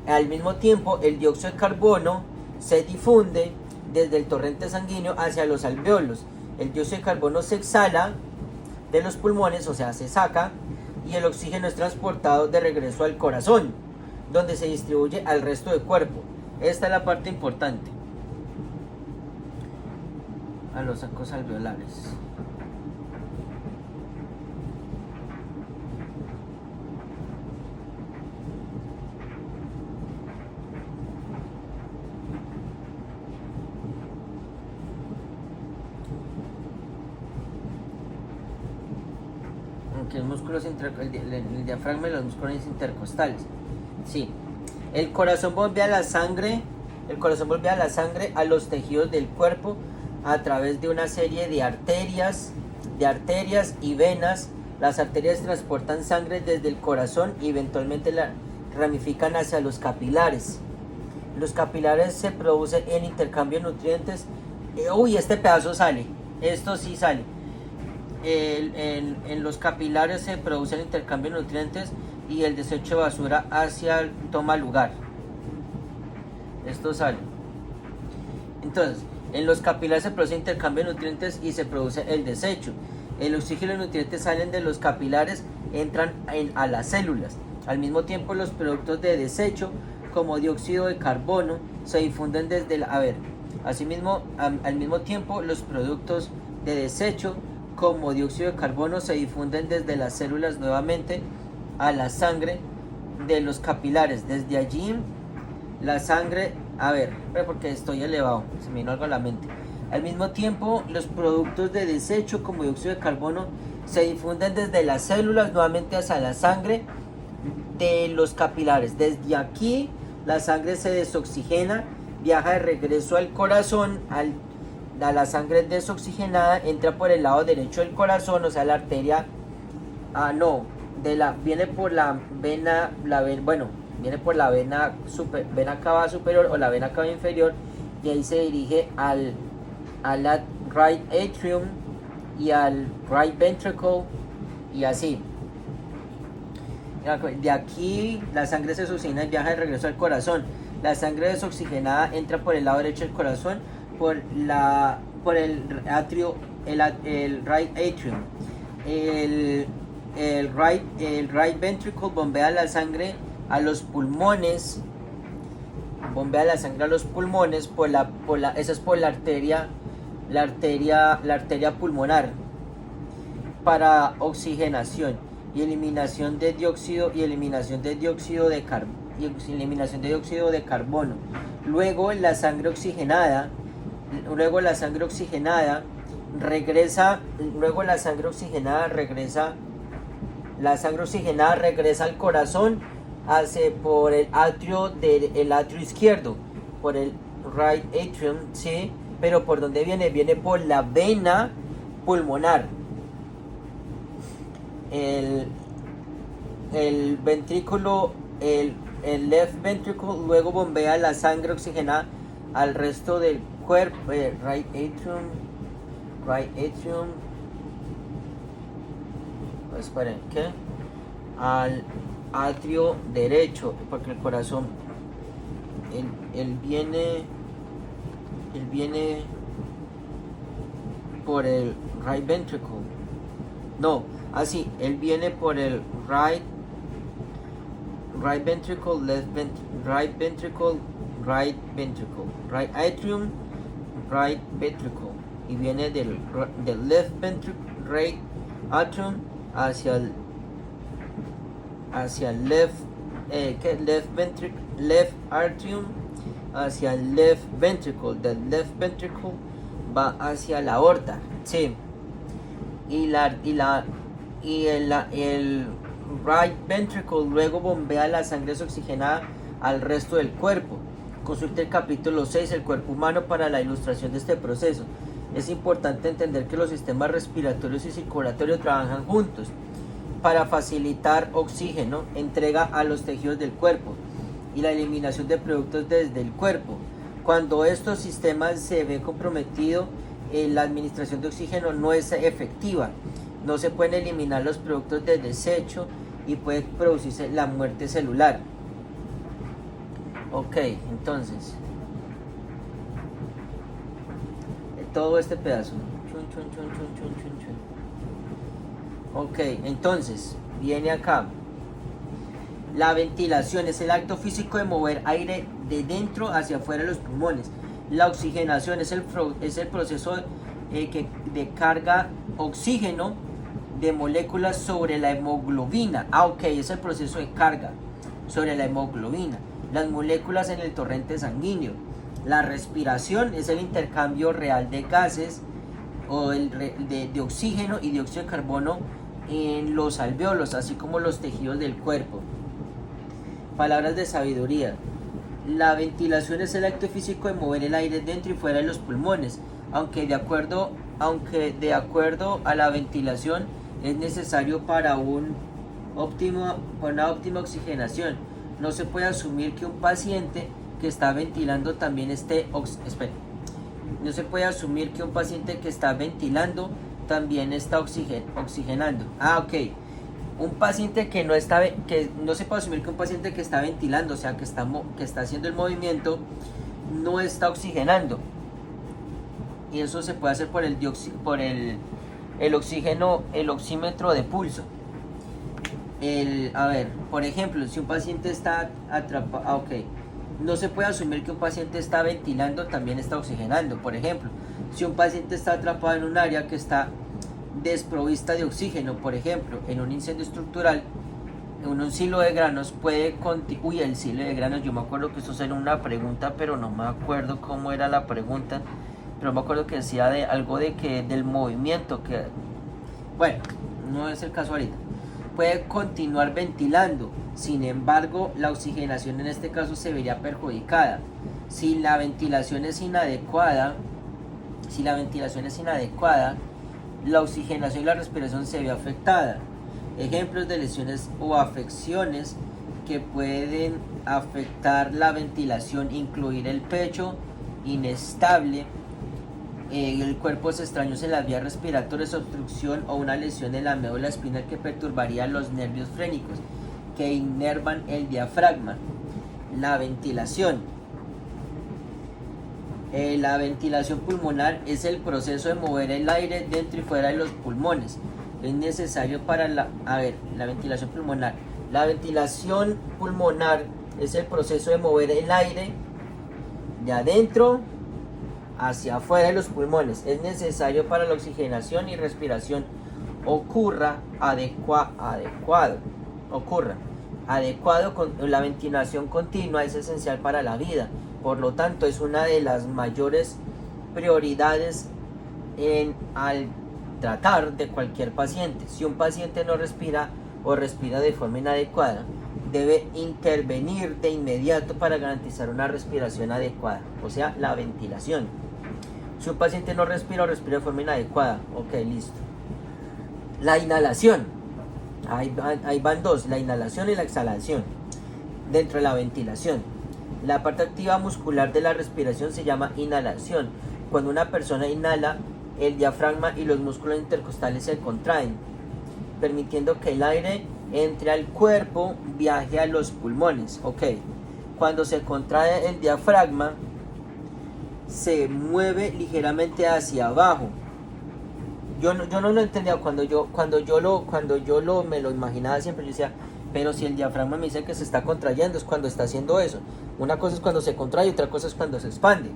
al mismo tiempo, el dióxido de carbono se difunde desde el torrente sanguíneo hacia los alvéolos. El dióxido de carbono se exhala de los pulmones, o sea, se saca, y el oxígeno es transportado de regreso al corazón, donde se distribuye al resto del cuerpo. Esta es la parte importante. A los sacos alveolares. Aunque el diafragma y los músculos intercostales. Sí. El corazón bombea la sangre a los tejidos del cuerpo a través de una serie de arterias y venas. Las arterias transportan sangre desde el corazón y eventualmente la ramifican hacia los capilares. Los capilares se produce el intercambio de nutrientes. Este pedazo sale. Esto sí sale. En los capilares se produce el intercambio de nutrientes y el desecho de basura toma lugar. Esto sale. Entonces, en los capilares se produce intercambio de nutrientes y se produce el desecho. El oxígeno y los nutrientes salen de los capilares, entran a las células. Al mismo tiempo, los productos de desecho, como dióxido de carbono, se difunden desde Asimismo, al mismo tiempo, los productos de desecho, como dióxido de carbono, se difunden desde las células nuevamente a la sangre de los capilares. Desde allí, la sangre... porque estoy elevado, se me vino algo a la mente. Al mismo tiempo, los productos de desecho como dióxido de carbono se difunden desde las células nuevamente hacia la sangre de los capilares. Desde aquí la sangre se desoxigena, viaja de regreso al corazón, a la sangre desoxigenada, entra por el lado derecho del corazón, o sea la arteria, viene por la vena, viene por la vena cava superior o la vena cava inferior, y ahí se dirige al right atrium y al right ventricle y así. De aquí la sangre se desoxigena y viaja de regreso al corazón. La sangre desoxigenada entra por el lado derecho del corazón, por el atrio, el right atrium. El right ventricle bombea la sangre a los pulmones. Esa es por la arteria pulmonar, para oxigenación y eliminación de dióxido de carbono. Luego la sangre oxigenada regresa al corazón, por el atrio izquierdo, por el right atrium, sí, pero ¿por dónde viene? Viene por la vena pulmonar. El ventrículo, el left ventricle luego bombea la sangre oxigenada al resto del cuerpo. Right atrium, esperen, ¿qué? Al atrio derecho, porque el corazón, él viene por el right ventricle. No, así, él viene por el right ventricle, right ventricle, right atrium, right ventricle, y viene del left ventricle, right atrium hacia el left atrium hacia el left ventricle. Del left ventricle va hacia la aorta, sí. Y el right ventricle luego bombea la sangre desoxigenada al resto del cuerpo. Consulte el capítulo 6, el cuerpo humano, para la ilustración de este proceso. Es importante entender que los sistemas respiratorios y circulatorios trabajan juntos para facilitar oxígeno, entrega a los tejidos del cuerpo y la eliminación de productos desde el cuerpo. Cuando estos sistemas se ven comprometidos, la administración de oxígeno no es efectiva. No se pueden eliminar los productos de desecho y puede producirse la muerte celular. Ok, entonces, todo este pedazo. Ok, entonces, viene acá. La ventilación es el acto físico de mover aire de dentro hacia afuera de los pulmones. La oxigenación es el proceso de carga oxígeno de moléculas sobre la hemoglobina. Ok, es el proceso de carga sobre la hemoglobina, las moléculas en el torrente sanguíneo. La respiración es el intercambio real de gases o de oxígeno y dióxido de carbono en los alvéolos, así como los tejidos del cuerpo. Palabras de sabiduría. La ventilación es el acto físico de mover el aire dentro y fuera de los pulmones, aunque de acuerdo a la ventilación es necesario para una óptima oxigenación. No se puede asumir que un paciente que está ventilando también esté oxigenando. Ok. Un paciente que no se puede asumir que un paciente que está ventilando, o sea, que está haciendo el movimiento, no está oxigenando. Y eso se puede hacer por el oxígeno, el oxímetro de pulso. Por ejemplo, si un paciente está atrapado, no se puede asumir que un paciente está ventilando, también está oxigenando. Por ejemplo, si un paciente está atrapado en un área que está desprovista de oxígeno, por ejemplo, en un incendio estructural, en un silo de granos el silo de granos, yo me acuerdo que eso era una pregunta, pero no me acuerdo cómo era la pregunta. pero me acuerdo que decía de algo de que del movimiento que, bueno, no es el caso ahorita. Puede continuar ventilando, sin embargo, la oxigenación en este caso se vería perjudicada. Si la ventilación es inadecuada, la oxigenación y la respiración se ve afectada. Ejemplos de lesiones o afecciones que pueden afectar la ventilación, incluir el pecho inestable, cuerpos extraños en las vías respiratorias, obstrucción o una lesión en la médula espinal que perturbaría los nervios frénicos que inervan el diafragma. La ventilación. La ventilación pulmonar es el proceso de mover el aire dentro y fuera de los pulmones. Es necesario para la ventilación pulmonar. La ventilación pulmonar es el proceso de mover el aire de adentro hacia afuera de los pulmones. Es necesario para la oxigenación y respiración ocurra adecuado. La ventilación continua es esencial para la vida. Por lo tanto, es una de las mayores prioridades al tratar de cualquier paciente. Si un paciente no respira o respira de forma inadecuada, debe intervenir de inmediato para garantizar una respiración adecuada, o sea, la ventilación. Si un paciente no respira o respira de forma inadecuada, ok, listo. La inhalación, ahí van dos, la inhalación y la exhalación. Dentro de la ventilación, la parte activa muscular de la respiración se llama inhalación. Cuando una persona inhala, el diafragma y los músculos intercostales se contraen, permitiendo que el aire entre al cuerpo, viaje a los pulmones. Ok, cuando se contrae el diafragma, se mueve ligeramente hacia abajo. Yo no lo entendía cuando yo me lo imaginaba siempre. Yo decía, pero si el diafragma me dice que se está contrayendo, es cuando está haciendo eso. Una cosa es cuando se contrae y otra cosa es cuando se expande.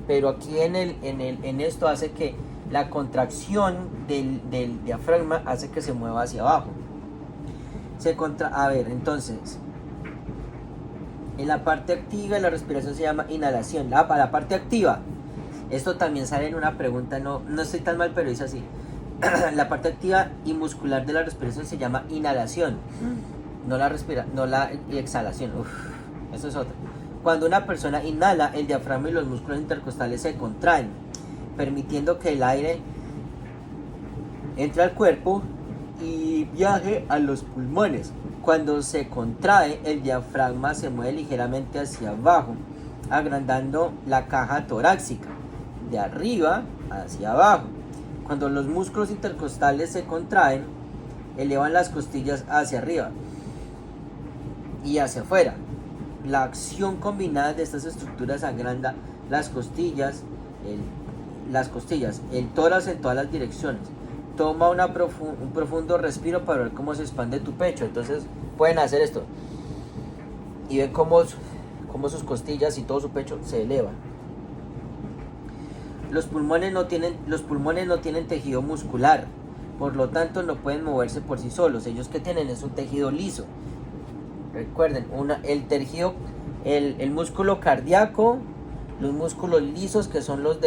Pero aquí en esto hace que la contracción del diafragma hace que se mueva hacia abajo. Entonces, en la parte activa de la respiración se llama inhalación. La parte activa, esto también sale en una pregunta, no estoy tan mal, pero es así. La parte activa y muscular de la respiración se llama inhalación, no la exhalación. Eso es otra. Cuando una persona inhala, el diafragma y los músculos intercostales se contraen, permitiendo que el aire entre al cuerpo y viaje a los pulmones. Cuando se contrae, el diafragma se mueve ligeramente hacia abajo, agrandando la caja torácica, de arriba hacia abajo. Cuando los músculos intercostales se contraen, elevan las costillas hacia arriba y hacia afuera. La acción combinada de estas estructuras agranda las costillas, el tórax en todas las direcciones. Toma un profundo respiro para ver cómo se expande tu pecho. Entonces pueden hacer esto y ven cómo sus costillas y todo su pecho se elevan. Los pulmones no tienen tejido muscular, por lo tanto no pueden moverse por sí solos. Ellos que tienen es un tejido liso. Recuerden, el músculo cardíaco, los músculos lisos que son los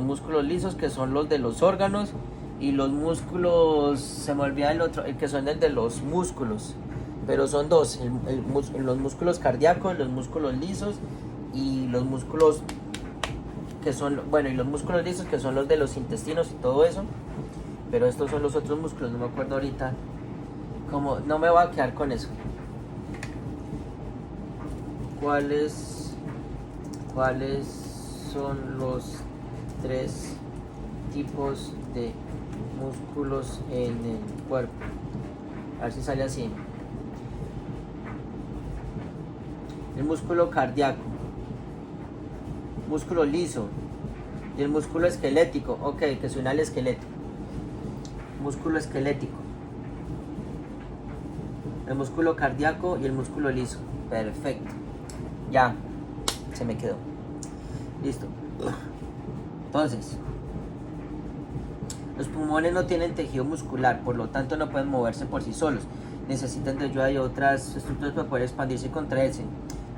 músculos lisos que son los de los órganos, y los músculos, se me olvida el otro, el que son el de los músculos, pero son dos, los músculos cardíacos, los músculos lisos y los músculos que son, y los músculos lisos que son los de los intestinos y todo eso, pero estos son los otros músculos, no me acuerdo ahorita, no me voy a quedar con eso. ¿Cuáles son los 3 tipos de músculos en el cuerpo? A ver si sale así. El músculo cardíaco, músculo liso y el músculo esquelético. Ok, que suena al esqueleto. Músculo esquelético, el músculo cardíaco y el músculo liso. Perfecto. Ya, se me quedó. Listo. Entonces, los pulmones no tienen tejido muscular, por lo tanto no pueden moverse por sí solos. Necesitan de ayuda de otras estructuras para poder expandirse y contraerse.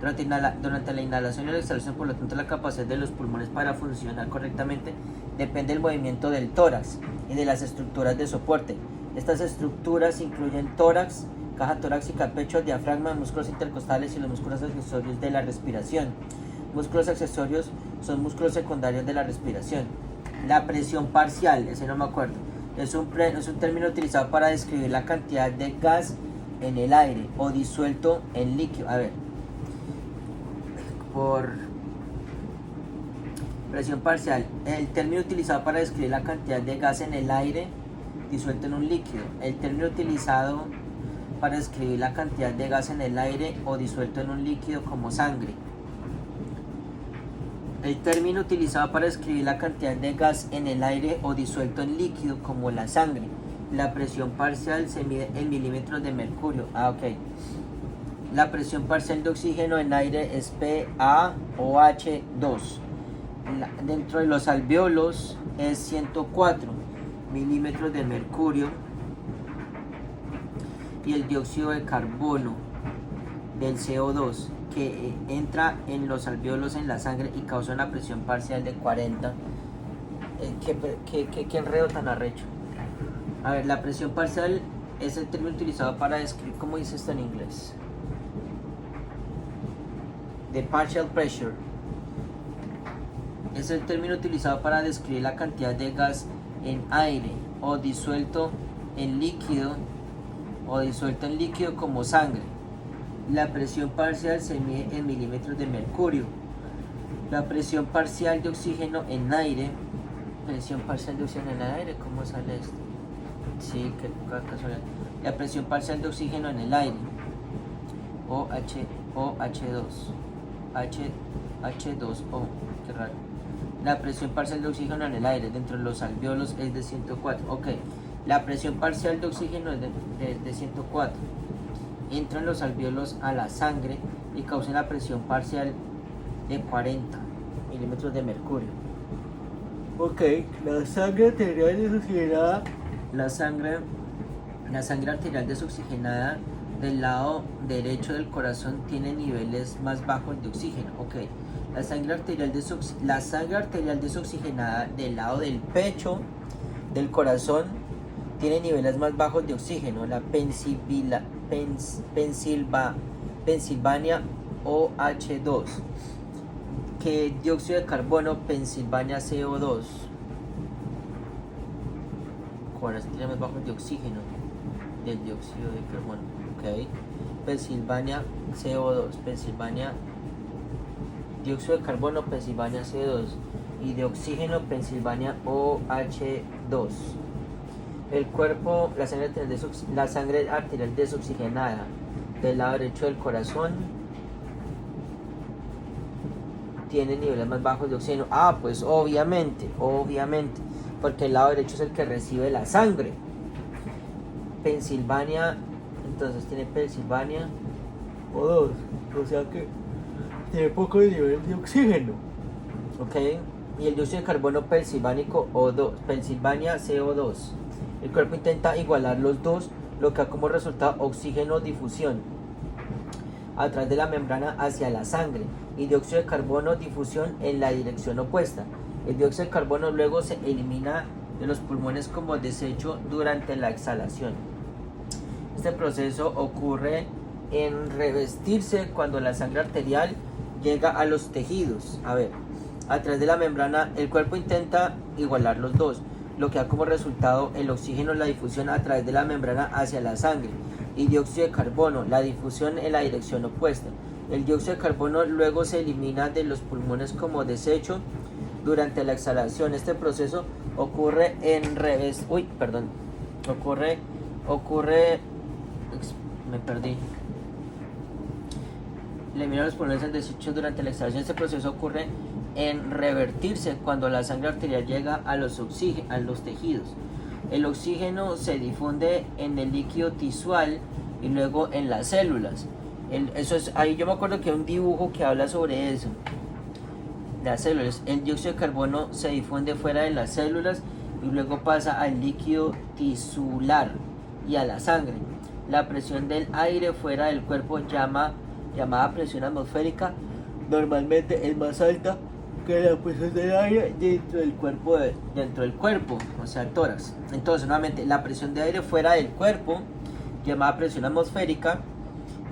Durante la inhalación y la exhalación, por lo tanto, la capacidad de los pulmones para funcionar correctamente depende del movimiento del tórax y de las estructuras de soporte. Estas estructuras incluyen tórax, caja torácica, pecho, diafragma, músculos intercostales y los músculos accesorios de la respiración. Músculos accesorios son músculos secundarios de la respiración. La presión parcial, ese no me acuerdo, es un término utilizado para describir la cantidad de gas en el aire o disuelto en líquido. A ver, por presión parcial, el término utilizado para describir la cantidad de gas en el aire disuelto en un líquido. El término utilizado para describir la cantidad de gas en el aire o disuelto en un líquido como sangre. El término utilizado para describir la cantidad de gas en el aire o disuelto en líquido como la sangre. La presión parcial se mide en milímetros de mercurio. Ok. La presión parcial de oxígeno en aire es PaOH2. Dentro de los alvéolos es 104 milímetros de mercurio. Y el dióxido de carbono del CO2 que entra en los alvéolos en la sangre y causa una presión parcial de 40. ¿Qué enredo tan arrecho? A ver, la presión parcial es el término utilizado para describir, ¿cómo dice esto en inglés? The partial pressure es el término utilizado para describir la cantidad de gas en aire o disuelto en líquido como sangre. La presión parcial se mide en milímetros de mercurio. La presión parcial de oxígeno en aire. Presión parcial de oxígeno en el aire, ¿cómo sale esto? Sí, qué casualidad. La presión parcial de oxígeno en el aire. OH2. H2O. Qué raro. La presión parcial de oxígeno en el aire dentro de los alvéolos es de 104. Ok. La presión parcial de oxígeno es de 104. Entra en los alvéolos a la sangre y causa una presión parcial de 40 milímetros de mercurio. Ok, la sangre arterial desoxigenada. La sangre arterial desoxigenada del lado derecho del corazón tiene niveles más bajos de oxígeno. Ok, la sangre arterial desoxigenada del lado del pecho del corazón tiene niveles más bajos de oxígeno. La Pennsylvania OH2, que dióxido de carbono, Pennsylvania CO2. Corazón tiene más bajos de oxígeno del dióxido de carbono. Ok, Pennsylvania CO2, Pennsylvania dióxido de carbono, Pennsylvania CO2 y de oxígeno, Pennsylvania OH2. El cuerpo, la sangre arterial desoxigenada del lado derecho del corazón tiene niveles más bajos de oxígeno. Ah, pues obviamente, porque el lado derecho es el que recibe la sangre. Pennsylvania, entonces tiene Pennsylvania O2, o sea que tiene poco de nivel de oxígeno. Ok, y el dióxido de carbono pensilvánico O2, Pennsylvania CO2. El cuerpo intenta igualar los dos, lo que da como resultado oxígeno difusión a través de la membrana hacia la sangre y dióxido de carbono difusión en la dirección opuesta. El dióxido de carbono luego se elimina de los pulmones como desecho durante la exhalación. Este proceso ocurre en revestirse cuando la sangre arterial llega a los tejidos. A través de la membrana el cuerpo intenta igualar los dos, lo que da como resultado el oxígeno, la difusión a través de la membrana hacia la sangre, y dióxido de carbono, la difusión en la dirección opuesta. El dióxido de carbono luego se elimina de los pulmones como desecho durante la exhalación. Este proceso ocurre en revés. Me perdí. Elimina los pulmones en desecho durante la exhalación. Este proceso ocurre en revertirse cuando la sangre arterial llega a los tejidos. El oxígeno se difunde en el líquido tisual y luego en las células. Ahí yo me acuerdo que hay un dibujo que habla sobre eso. Las células. El dióxido de carbono se difunde fuera de las células y luego pasa al líquido tisular y a la sangre. La presión del aire fuera del cuerpo llama llamada presión atmosférica, normalmente es más alta que la presión del aire dentro del cuerpo, o sea, el tórax. Entonces, nuevamente, la presión de aire fuera del cuerpo, llamada presión atmosférica,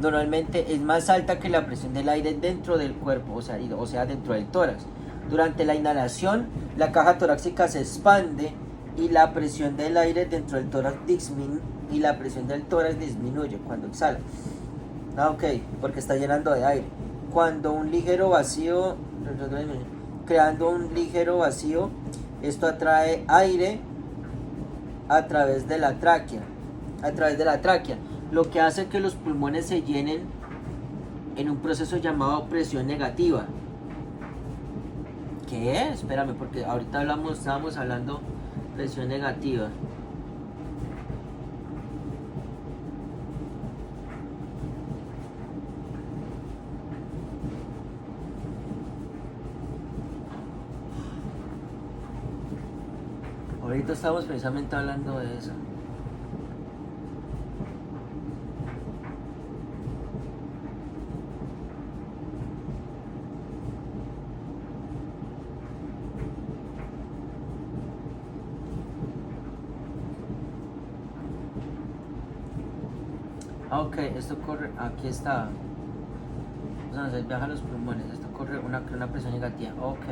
normalmente es más alta que la presión del aire dentro del cuerpo, o sea, dentro del tórax. Durante la inhalación, la caja torácica se expande y la presión del aire dentro del tórax disminuye cuando exhala. Ok, porque está llenando de aire. Cuando un ligero vacío, creando un ligero vacío, esto atrae aire a través de la tráquea, lo que hace que los pulmones se llenen en un proceso llamado presión negativa. ¿Qué? Espérame, porque ahorita estábamos hablando presión negativa. Ahorita estamos precisamente hablando de eso. Ok, esto corre, aquí está. Entonces viaja a los pulmones, esto corre una presión negativa. Ok.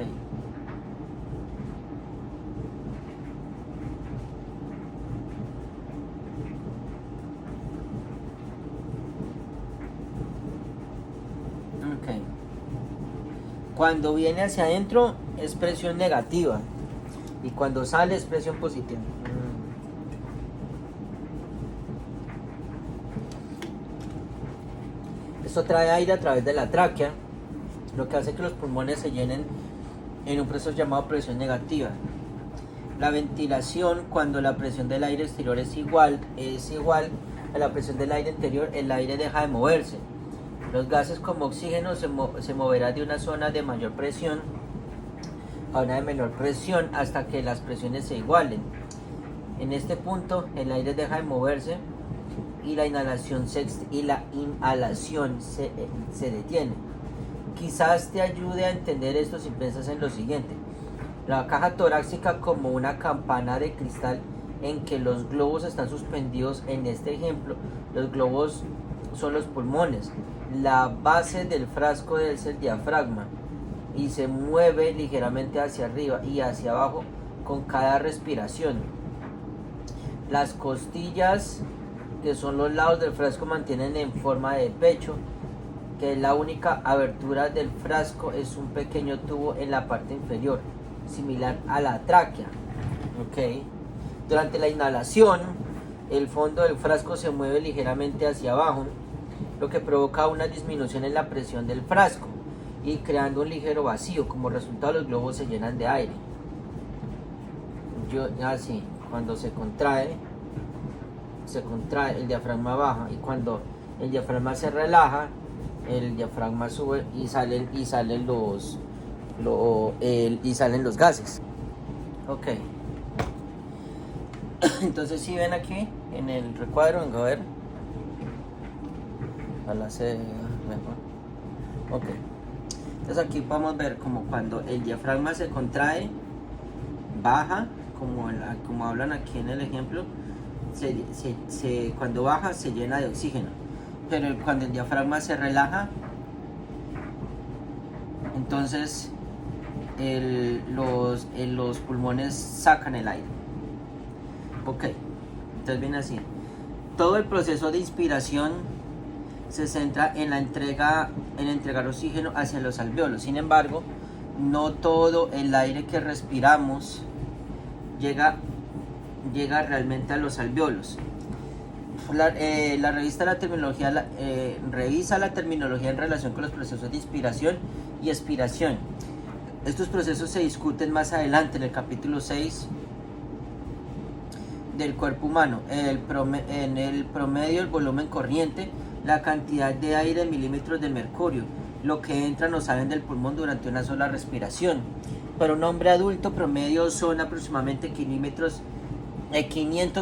Cuando viene hacia adentro es presión negativa y cuando sale es presión positiva. Esto trae aire a través de la tráquea, lo que hace que los pulmones se llenen en un proceso llamado presión negativa. La ventilación, cuando la presión del aire exterior es igual a la presión del aire interior, el aire deja de moverse. Los gases como oxígeno se moverán de una zona de mayor presión a una de menor presión hasta que las presiones se igualen. En este punto el aire deja de moverse y la inhalación se detiene. Quizás te ayude a entender esto si piensas en lo siguiente. La caja torácica como una campana de cristal en que los globos están suspendidos. En este ejemplo, los globos son los pulmones. La base del frasco es el diafragma y se mueve ligeramente hacia arriba y hacia abajo con cada respiración. Las costillas, que son los lados del frasco, mantienen en forma de pecho, que la única abertura del frasco es un pequeño tubo en la parte inferior, similar a la tráquea. Okay. Durante la inhalación, el fondo del frasco se mueve ligeramente hacia abajo, lo que provoca una disminución en la presión del frasco y creando un ligero vacío. Como resultado, los globos se llenan de aire. Así, cuando se contrae, el diafragma baja, y cuando el diafragma se relaja, el diafragma sube y salen los gases. Ok. Entonces, si ven aquí en el recuadro, vengo a ver. Ojalá se vea mejor. Ok. Entonces aquí podemos ver como cuando el diafragma se contrae, baja, como hablan aquí en el ejemplo, cuando baja se llena de oxígeno. Pero cuando el diafragma se relaja, entonces los pulmones sacan el aire. Ok, entonces viene así. Todo el proceso de inspiración se centra en entregar oxígeno hacia los alvéolos. Sin embargo, no todo el aire que respiramos llega realmente a los alvéolos. La revisa la terminología en relación con los procesos de inspiración y expiración. Estos procesos se discuten más adelante en el capítulo 6 del cuerpo humano. En el promedio, el volumen corriente, la cantidad de aire en milímetros de mercurio, lo que entran o salen del pulmón durante una sola respiración. Para un hombre adulto promedio son aproximadamente 500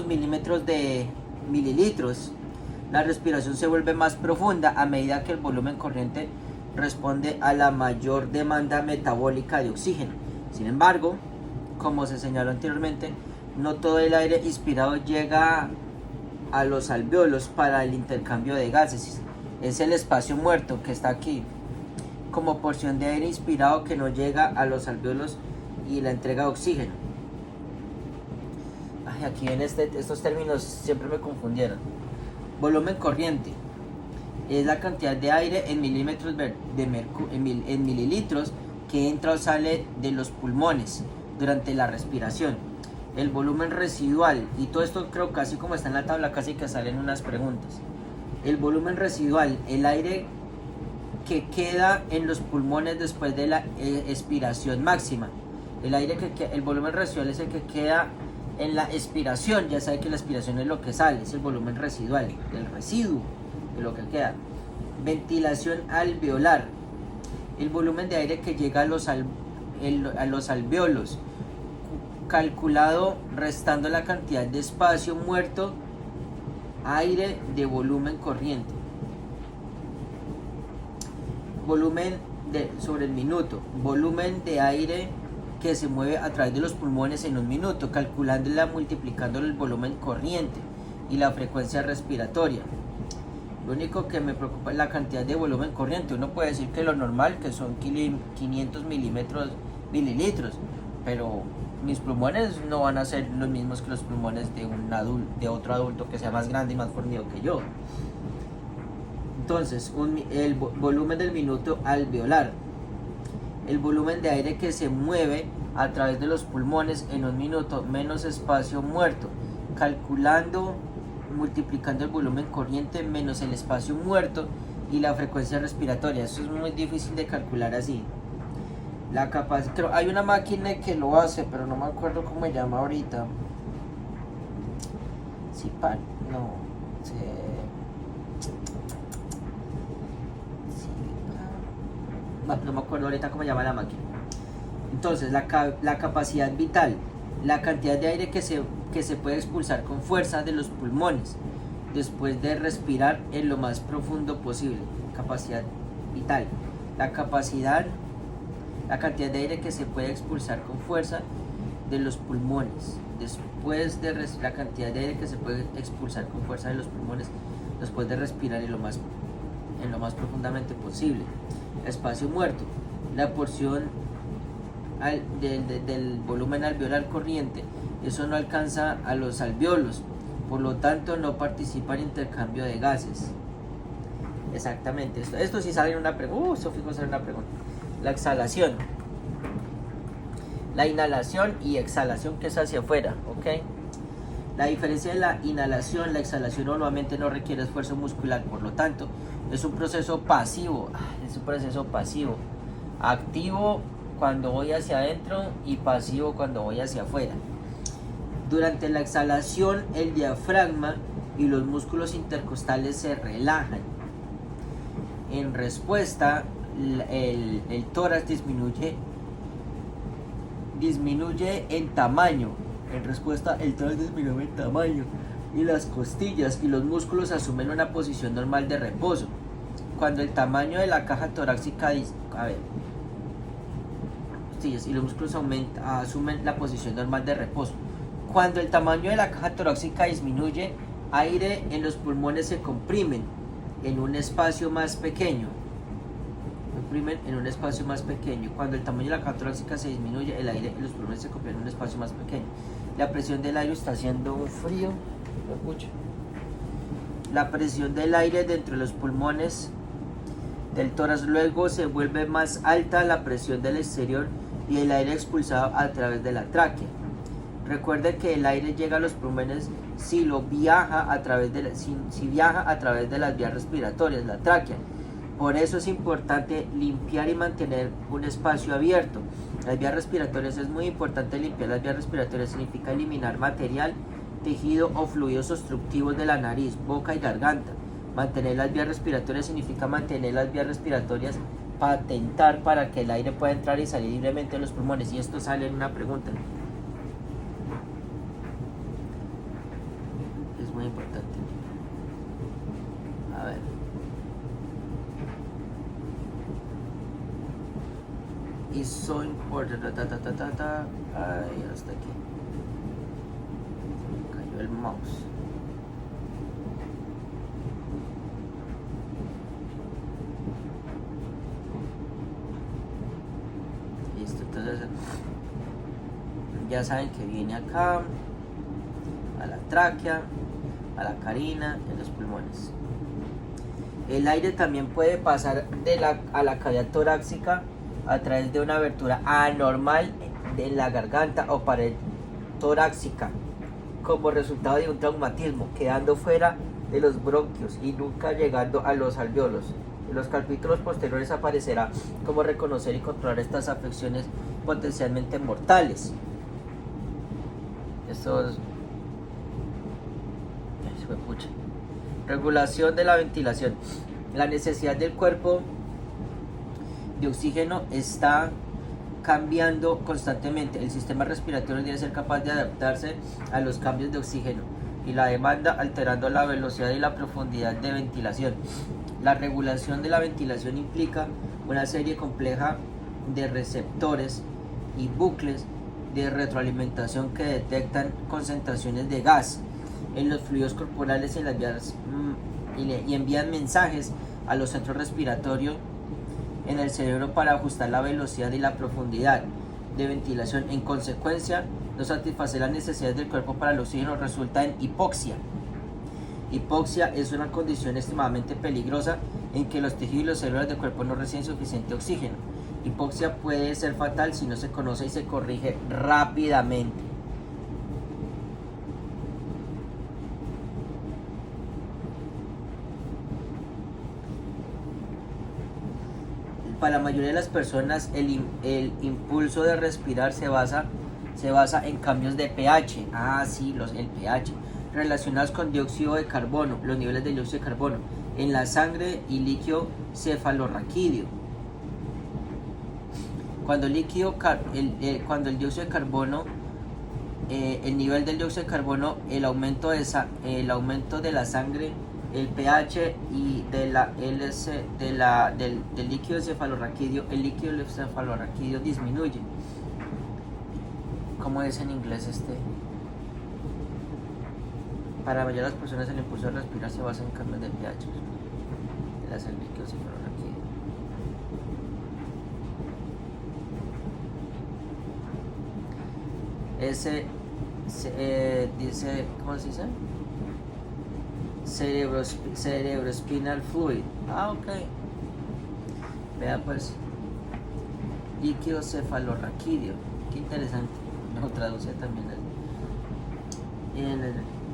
milímetros de mililitros. La respiración se vuelve más profunda a medida que el volumen corriente responde a la mayor demanda metabólica de oxígeno. Sin embargo, como se señaló anteriormente, no todo el aire inspirado llega a los alvéolos para el intercambio de gases. Es el espacio muerto que está aquí, como porción de aire inspirado que no llega a los alvéolos y la entrega de oxígeno. Ay, aquí ven estos términos siempre me confundieron. Volumen corriente es la cantidad de aire en milímetros en mililitros que entra o sale de los pulmones durante la respiración. El volumen residual, y todo esto creo casi como está en la tabla, casi que salen unas preguntas. El volumen residual, el aire que queda en los pulmones después de la expiración máxima. El volumen residual es el que queda en la expiración. Ya sabe que la expiración es lo que sale, es el volumen residual, el residuo de lo que queda. Ventilación alveolar, el volumen de aire que llega a los alvéolos, calculado restando la cantidad de espacio muerto, aire de volumen corriente. Volumen sobre el minuto, volumen de aire que se mueve a través de los pulmones en un minuto, calculándola multiplicando el volumen corriente y la frecuencia respiratoria. Lo único que me preocupa es la cantidad de volumen corriente. Uno puede decir que lo normal, que son 500 mililitros, pero mis pulmones no van a ser los mismos que los pulmones de otro adulto que sea más grande y más fornido que yo. Entonces, el volumen del minuto alveolar, el volumen de aire que se mueve a través de los pulmones en un minuto menos espacio muerto, calculando, multiplicando el volumen corriente menos el espacio muerto y la frecuencia respiratoria. Eso es muy difícil de calcular así. La capacidad, creo, hay una máquina que lo hace, pero no me acuerdo cómo se llama ahorita. No me acuerdo ahorita cómo se llama la máquina. Entonces, la capacidad vital, la cantidad de aire que se puede expulsar con fuerza de los pulmones después de respirar en lo más profundo posible. Capacidad vital, la cantidad de aire que se puede expulsar con fuerza de los pulmones después de la cantidad de aire que se puede expulsar con fuerza de los pulmones después de respirar en lo más profundamente posible. Espacio muerto, la porción del volumen alveolar corriente, eso no alcanza a los alvéolos, por lo tanto no participa en intercambio de gases. Exactamente, esto sí sale en una pregunta. Eso fijo sale en una pregunta. La exhalación, la inhalación y exhalación, que es hacia afuera, ¿ok? La diferencia de la inhalación, la exhalación normalmente no requiere esfuerzo muscular, por lo tanto es un proceso pasivo. Activo cuando voy hacia adentro y pasivo cuando voy hacia afuera. Durante la exhalación, el diafragma y los músculos intercostales se relajan. En respuesta, el tórax disminuye en tamaño. En respuesta, el tórax disminuye en tamaño y las costillas y los músculos asumen una posición normal de reposo. Cuando el tamaño de la caja torácica costillas y los músculos asumen la posición normal de reposo. Cuando el tamaño de la caja torácica disminuye, aire en los pulmones se comprimen en un espacio más pequeño. Cuando el tamaño de la caja torácica se disminuye, el aire en los pulmones se comprime en un espacio más pequeño. La presión del aire está haciendo un frío. La presión del aire dentro de los pulmones del tórax, luego se vuelve más alta la presión del exterior y el aire expulsado a través de la tráquea. Recuerde que el aire llega a los pulmones si viaja a través de las vías respiratorias, la tráquea. Por eso es importante limpiar y mantener un espacio abierto. Las vías respiratorias, es muy importante limpiar las vías respiratorias. Significa eliminar material, tejido o fluidos obstructivos de la nariz, boca y garganta. Mantener las vías respiratorias significa mantener las vías respiratorias, patentar para que el aire pueda entrar y salir libremente de los pulmones. Y esto sale en una pregunta. Es muy importante. is so important. Ay, hasta aquí. Cayó el mouse. Listo, entonces ya saben que viene acá, a la tráquea, a la carina, en los pulmones. El aire también puede pasar a la cavidad torácica a través de una abertura anormal de la garganta o pared torácica, como resultado de un traumatismo, quedando fuera de los bronquios y nunca llegando a los alvéolos. En los capítulos posteriores aparecerá cómo reconocer y controlar estas afecciones potencialmente mortales. Esto es... Regulación de la ventilación. La necesidad del cuerpo de oxígeno está cambiando constantemente. El sistema respiratorio debe ser capaz de adaptarse a los cambios de oxígeno y la demanda, alterando la velocidad y la profundidad de ventilación. La regulación de la ventilación implica una serie compleja de receptores y bucles de retroalimentación que detectan concentraciones de gas en los fluidos corporales y en las vías y envían mensajes a los centros respiratorios en el cerebro para ajustar la velocidad y la profundidad de ventilación. En consecuencia, no satisfacer las necesidades del cuerpo para el oxígeno resulta en hipoxia. Hipoxia es una condición extremadamente peligrosa en que los tejidos y las células del cuerpo no reciben suficiente oxígeno. Hipoxia puede ser fatal si no se conoce y se corrige rápidamente. Para la mayoría de las personas el impulso de respirar se basa en cambios de pH. El pH relacionados con dióxido de carbono, los niveles de dióxido de carbono en la sangre y líquido cefalorraquídeo. Cuando el dióxido de carbono, el nivel del dióxido de carbono, el aumento de la sangre, el pH y del líquido cefalorraquídeo, el líquido cefalorraquídeo disminuye. ¿Cómo es en inglés este? Para la mayoría de las personas el impulso de respirar se basa en cambios de pH de la sangre, líquido cefalorraquídeo. Dice, ¿cómo se dice? Cerebrospinal fluid. Ok. Vea pues, líquido cefalorraquídeo. Qué interesante. Lo traduce también.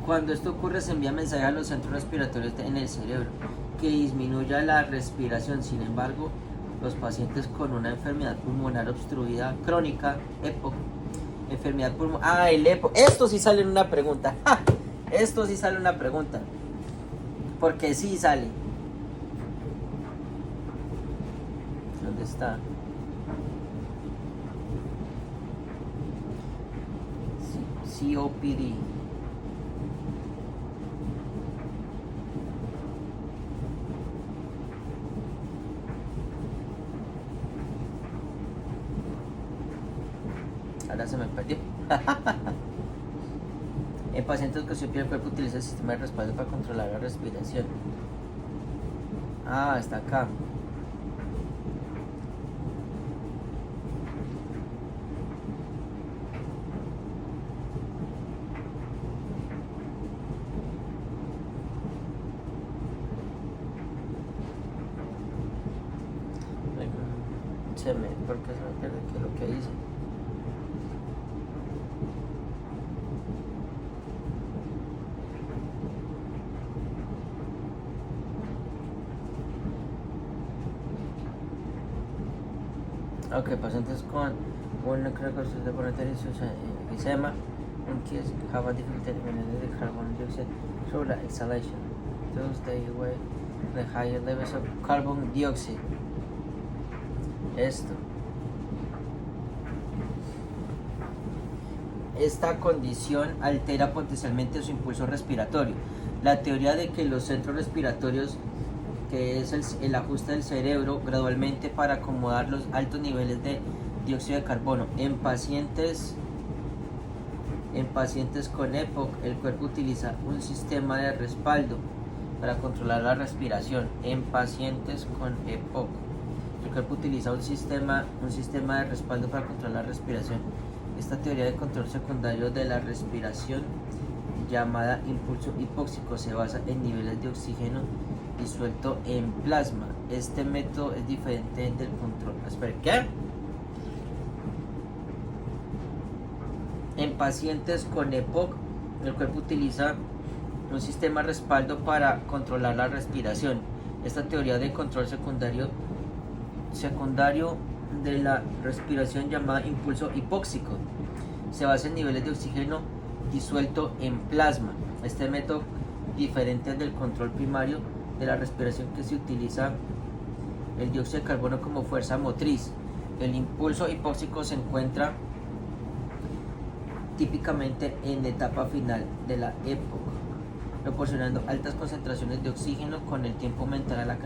Cuando esto ocurre, se envía mensaje a los centros respiratorios en el cerebro que disminuya la respiración. Sin embargo, los pacientes con una enfermedad pulmonar obstruida crónica, EPOC, enfermedad pulmonar. El EPOC. Esto sí sale en una pregunta. ¡Ja! Esto sí sale en una pregunta. Porque sí sale. ¿Dónde está? COPD. Ahora se me perdió. En pacientes con osteopenia el cuerpo utiliza el sistema de respaldo para controlar la respiración. Está acá. ¿Por qué se me pierde aquí lo que dice? Ok, pacientes con una necrosis de coronarios, enfisema, un case have a difficulty eliminating the carbon dioxide through the exhalation. Thus they weigh the higher levels of carbon dioxide. Esta condición altera potencialmente su impulso respiratorio. La teoría de que los centros respiratorios, que es el ajuste del cerebro gradualmente para acomodar los altos niveles de dióxido de carbono. En pacientes con EPOC, el cuerpo utiliza un sistema de respaldo para controlar la respiración. En pacientes con EPOC, el cuerpo utiliza un sistema de respaldo para controlar la respiración. Esta teoría de control secundario de la respiración, llamada impulso hipóxico, se basa en niveles de oxígeno disuelto en plasma. Este método es diferente del control. Espera, ¿qué? En pacientes con EPOC, el cuerpo utiliza un sistema de respaldo para controlar la respiración. Esta teoría de control secundario de la respiración, llamada impulso hipóxico, se basa en niveles de oxígeno disuelto en plasma. Este método diferente del control primario de la respiración, que se utiliza el dióxido de carbono como fuerza motriz. El impulso hipóxico se encuentra típicamente en la etapa final de la EPOC, proporcionando altas concentraciones de oxígeno. Con el tiempo aumentará la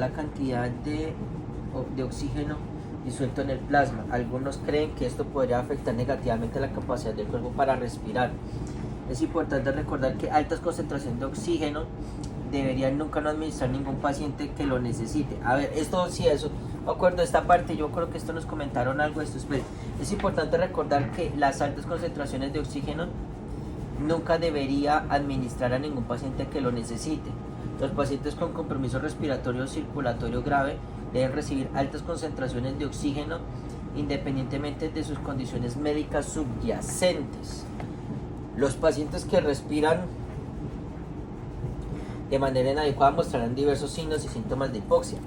cantidad de oxígeno disuelto en el plasma. Algunos creen que esto podría afectar negativamente la capacidad del cuerpo para respirar. Es importante recordar que altas concentraciones de oxígeno deberían nunca no administrar ningún paciente que lo necesite. A ver, esto sí, eso, me acuerdo de esta parte, yo creo que esto nos comentaron algo de esto. Es importante recordar que las altas concentraciones de oxígeno nunca debería administrar a ningún paciente que lo necesite. Los pacientes con compromiso respiratorio circulatorio grave deben recibir altas concentraciones de oxígeno independientemente de sus condiciones médicas subyacentes. Los pacientes que respiran de manera inadecuada mostrarán diversos signos y síntomas de hipoxia.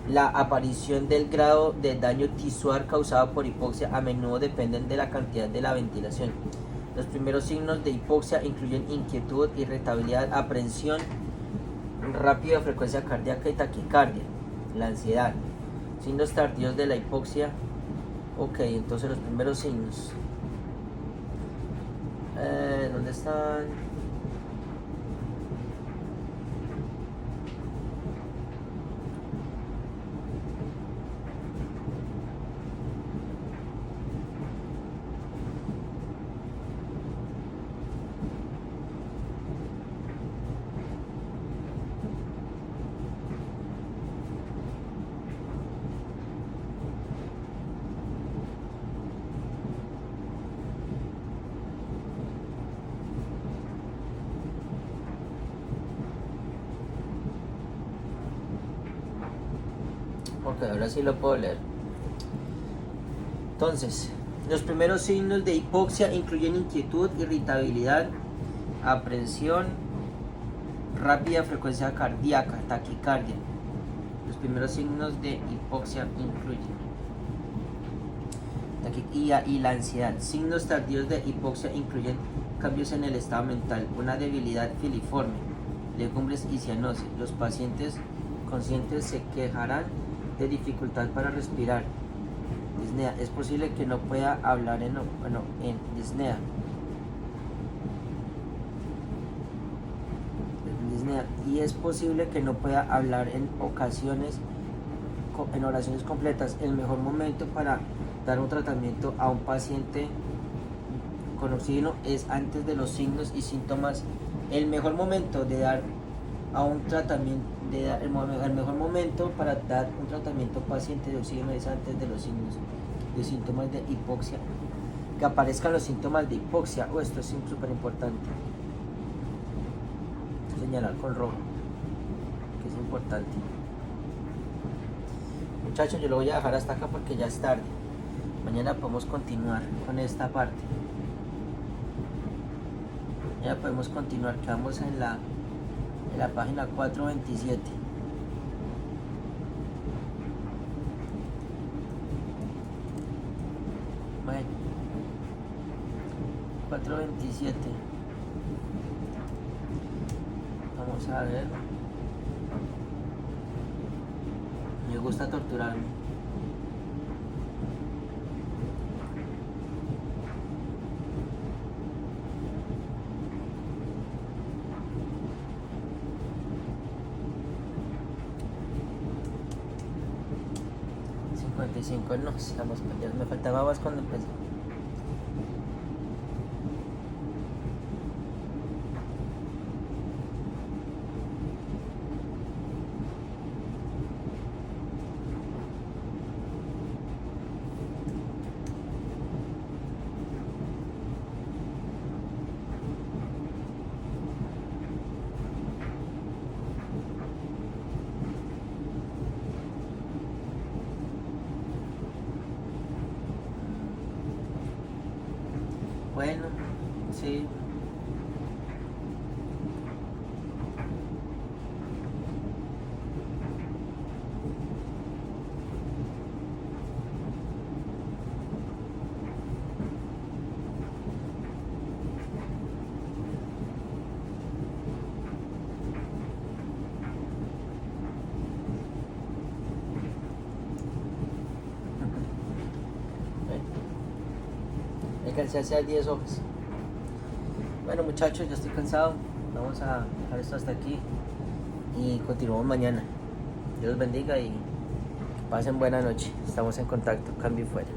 La aparición del grado de daño tisular causado por hipoxia a menudo dependen de la cantidad de la ventilación. Los primeros signos de hipoxia incluyen inquietud, irritabilidad, aprensión rápida, frecuencia cardíaca y taquicardia. La ansiedad. Signos tardíos de la hipoxia. Ok, entonces los primeros signos. ¿Dónde están? Ok, ahora sí lo puedo leer. Entonces, los primeros signos de hipoxia incluyen inquietud, irritabilidad, aprensión, rápida frecuencia cardíaca, taquicardia. Los primeros signos de hipoxia incluyen y la ansiedad. Signos tardíos de hipoxia incluyen cambios en el estado mental, una debilidad filiforme, legumbres y cianosis. Los pacientes conscientes se quejarán de dificultad para respirar. Disnea. Es posible que no pueda hablar en disnea. Y es posible que no pueda hablar en oraciones completas. El mejor momento para dar un tratamiento a un paciente con oxígeno es antes de los signos y síntomas. El mejor momento de dar a un tratamiento, el mejor momento para dar un tratamiento a un paciente de oxígeno es antes de los signos y síntomas de hipoxia. Que aparezcan los síntomas de hipoxia. Esto es súper importante. Señalar con rojo, que es importante. Muchachos, yo lo voy a dejar hasta acá porque ya es tarde. Mañana podemos continuar con esta parte. Ya podemos continuar, quedamos en la página 427. Bueno, 427. Vamos a ver. Me gusta torturarme. 45, no, sigamos perdiendo. Me faltaba más cuando empecé. Bueno, sí. Alcancé a hacer 10 hojas. Bueno, muchachos, yo estoy cansado. Vamos a dejar esto hasta aquí y continuamos mañana. Dios los bendiga y que pasen buena noche. Estamos en contacto. Cambio y fuera.